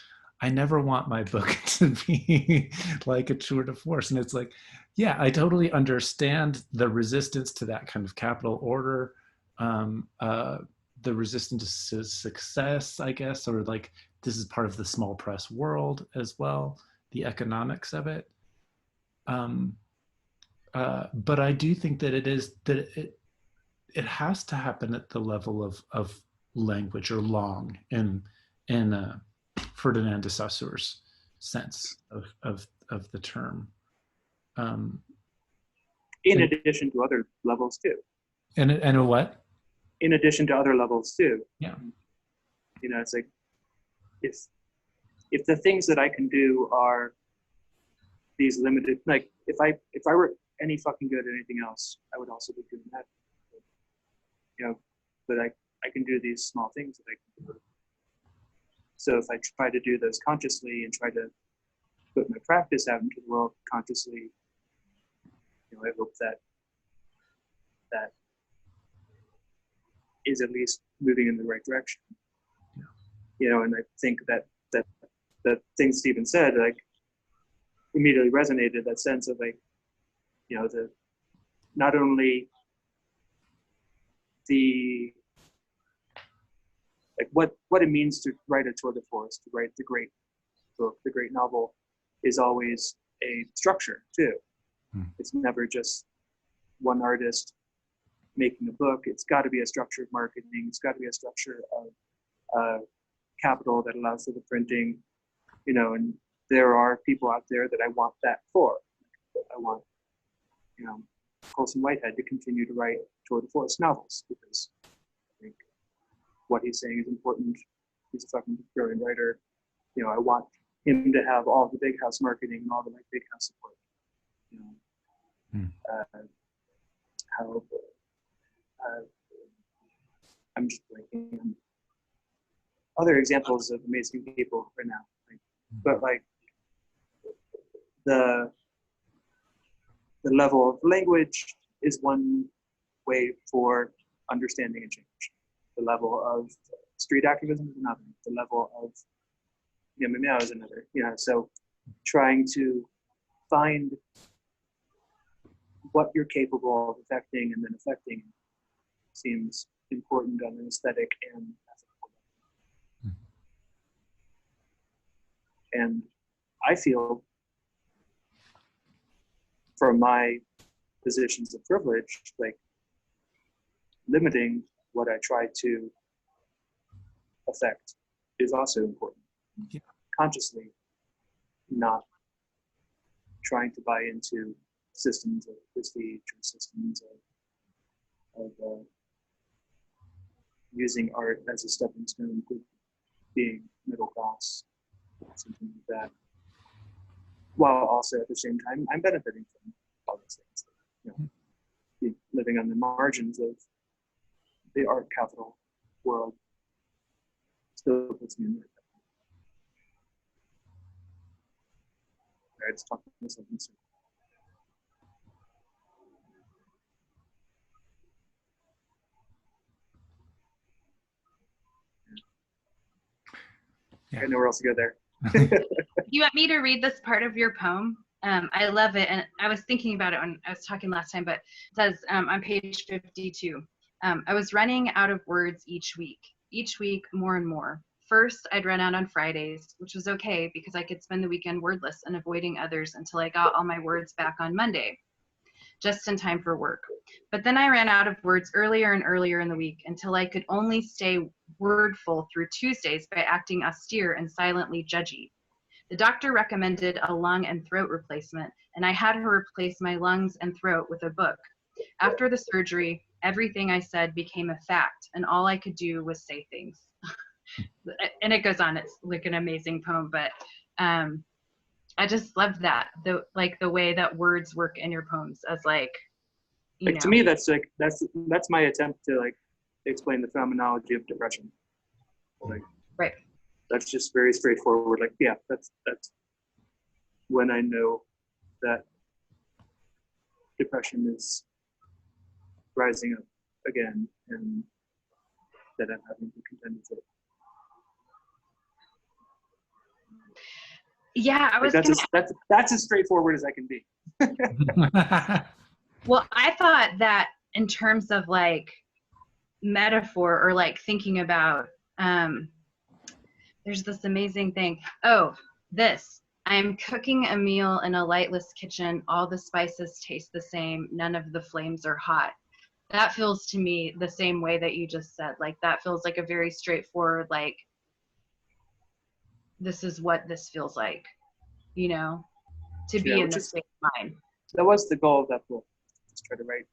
I never want my book to be like a tour de force. And it's like, yeah, I totally understand the resistance to that kind of capital order, the resistance to success, I guess, or like this is part of the small press world as well, the economics of it. But I do think that it has to happen at the level of language, or long in Ferdinand de Saussure's sense of the term. In addition to other levels too. And a what? In addition to other levels too. Yeah. It's like, if the things that I can do are these limited, like if I were any fucking good at anything else, I would also be doing that. You know, but I can do these small things that I can do. So if I try to do those consciously and try to put my practice out into the world consciously, you know, I hope that that is at least moving in the right direction. Yeah. You know, and I think that the thing Stephen said, like, immediately resonated, that sense of like, you know, the not only the like what it means to write a tour de force, to write the great book, the great novel, is always a structure too. It's never just one artist making a book. It's got to be a structure of marketing. It's got to be a structure of capital that allows for the printing, you know, and there are people out there that I want that for. I want, you know, Colson Whitehead to continue to write tour de force novels, because I think what he's saying is important. He's a fucking brilliant writer. You know, I want him to have all the big house marketing and all the like big house support. You know, how I'm just blanking on other examples of amazing people right now. Like, but like the level of language is one way for understanding and change. The level of street activism is another. The level of meow is another. You know, so trying to find what you're capable of affecting and then affecting seems important on an aesthetic and ethical level. And I feel, from my positions of privilege, like limiting what I try to affect is also important. Yeah. Consciously not trying to buy into systems of prestige or systems of using art as a stepping stone to being middle class, something like that. While also at the same time, I'm benefiting from all these things. You know, living on the margins of the art capital world still puts me in there. I just talked to myself in circles. Yeah. I know where else to go there. You want me to read this part of your poem? I love it, and I was thinking about it when I was talking last time, but it says on page 52, I was running out of words each week more and more. First, I'd run out on Fridays, which was okay because I could spend the weekend wordless and avoiding others until I got all my words back on Monday, just in time for work. But then I ran out of words earlier and earlier in the week until I could only stay wordful through Tuesdays by acting austere and silently judgy. The doctor recommended a lung and throat replacement, and I had her replace my lungs and throat with a book. After the surgery, everything I said became a fact, and all I could do was say things. And it goes on. It's like an amazing poem, but I just love that, the way that words work in your poems as like, you know. To me, that's my attempt to like explain the phenomenology of depression. Like, right. That's just very straightforward. Like, yeah, that's when I know that depression is rising up again and that I'm having to contend with it. Yeah, I was like that's as straightforward as I can be. Well, I thought that in terms of like metaphor or like thinking about, there's this amazing thing. Oh, this. I'm cooking a meal in a lightless kitchen. All the spices taste the same. None of the flames are hot. That feels to me the same way that you just said. Like that feels like a very straightforward, like, this is what this feels like, you know, to be in the state of mind. That was the goal of that book. Just try to write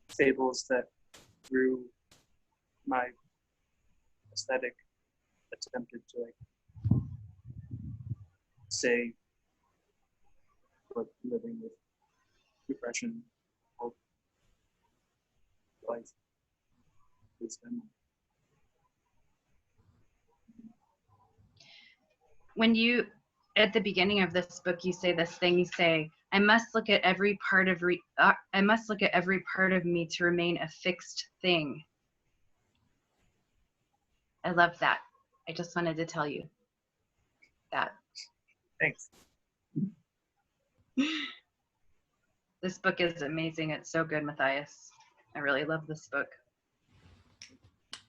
fables that through my aesthetic attempted to like say what living with depression or life is then. When you, at the beginning of this book, you say this thing, you say, I must look at every part of I must look at every part of me to remain a fixed thing. I love that. I just wanted to tell you that. Thanks. This book is amazing. It's so good, Matthias. I really love this book.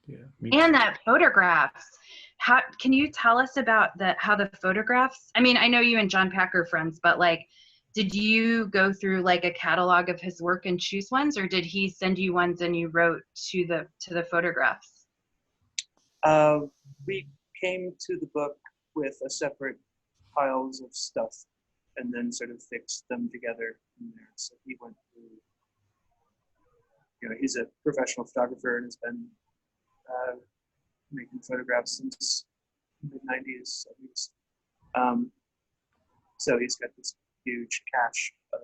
Yeah. And that photographs. How can you tell us about how the photographs? I mean, I know you and John Packer are friends, but like, did you go through like a catalog of his work and choose ones, or did he send you ones and you wrote to the photographs? We came to the book with a separate piles of stuff and then sort of fixed them together in there. So he went through, he's a professional photographer and has been making photographs since the mid-90s at least. So he's got this huge cache of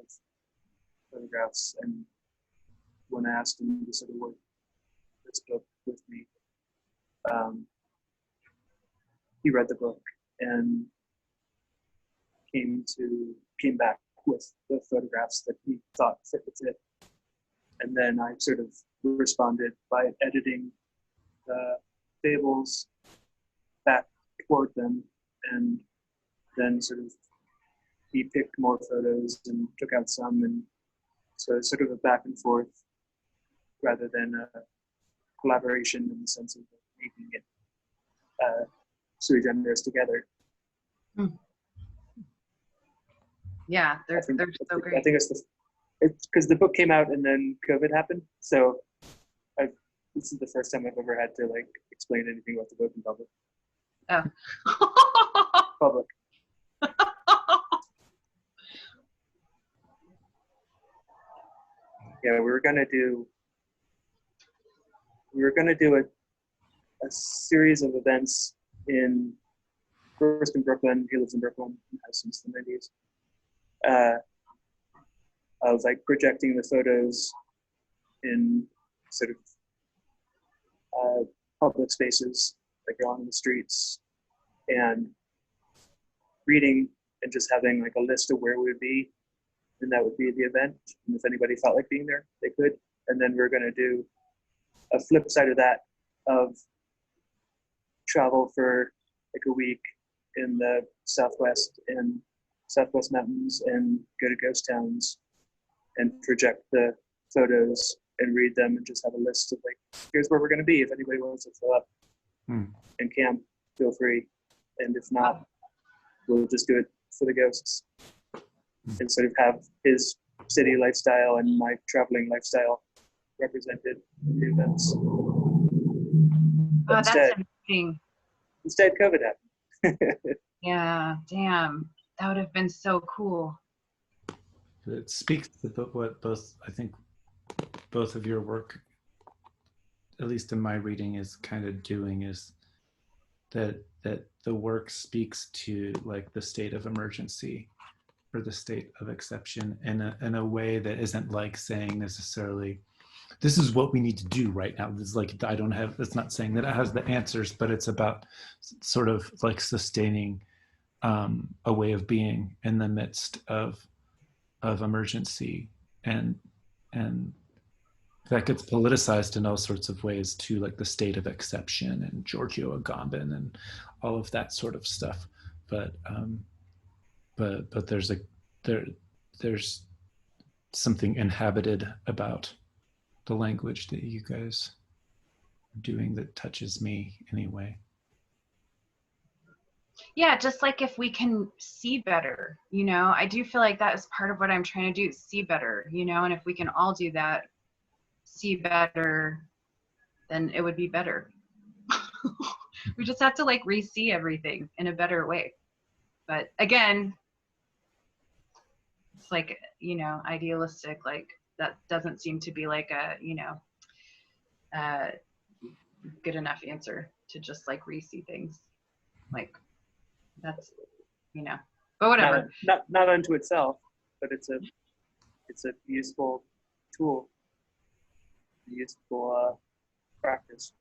photographs, and when I asked him to sort of work this book with me, he read the book and came back with the photographs that he thought fit with it. And then I sort of responded by editing the fables back toward them, and then sort of he picked more photos and took out some, and so it's sort of a back and forth rather than a collaboration in the sense of making it sui generis together. Yeah, they're so great. I think it's because the book came out and then COVID happened, so this is the first time I've ever had to like explain anything about the book in public. Oh. Public. Yeah, we were gonna do a series of events first in Brooklyn. He lives in Brooklyn and has since the 90s. I was like projecting the photos in sort of public spaces, like along the streets, and reading and just having like a list of where we would be, and that would be the event. And if anybody felt like being there, they could. And then we're going to do a flip side of that, of travel for like a week in the Southwest mountains and go to ghost towns and project the photos and read them and just have a list of like, here's where we're going to be if anybody wants to fill up and camp, feel free. And if not, we'll just do it for the ghosts and sort of have his city lifestyle and my traveling lifestyle represented in the events. Oh, that's amazing. Instead, COVID happened. Yeah, damn. That would have been so cool. It speaks to what I think both of your work, at least in my reading, is kind of doing, is that the work speaks to like the state of emergency or the state of exception in a way that isn't like saying necessarily, this is what we need to do right now. It's like, it's not saying that it has the answers, but it's about sort of like sustaining a way of being in the midst of emergency, and that gets politicized in all sorts of ways too, like the state of exception and Giorgio Agamben and all of that sort of stuff. But there's something inhabited about the language that you guys are doing that touches me anyway. Yeah, just like if we can see better, I do feel like that is part of what I'm trying to do, see better, and if we can all do that, see better, then it would be better. We just have to like re-see everything in a better way. But again, it's like, idealistic, like that doesn't seem to be like a, good enough answer to just like re-see things. Like that's, But whatever. Not unto itself, but it's a useful tool, a useful practice.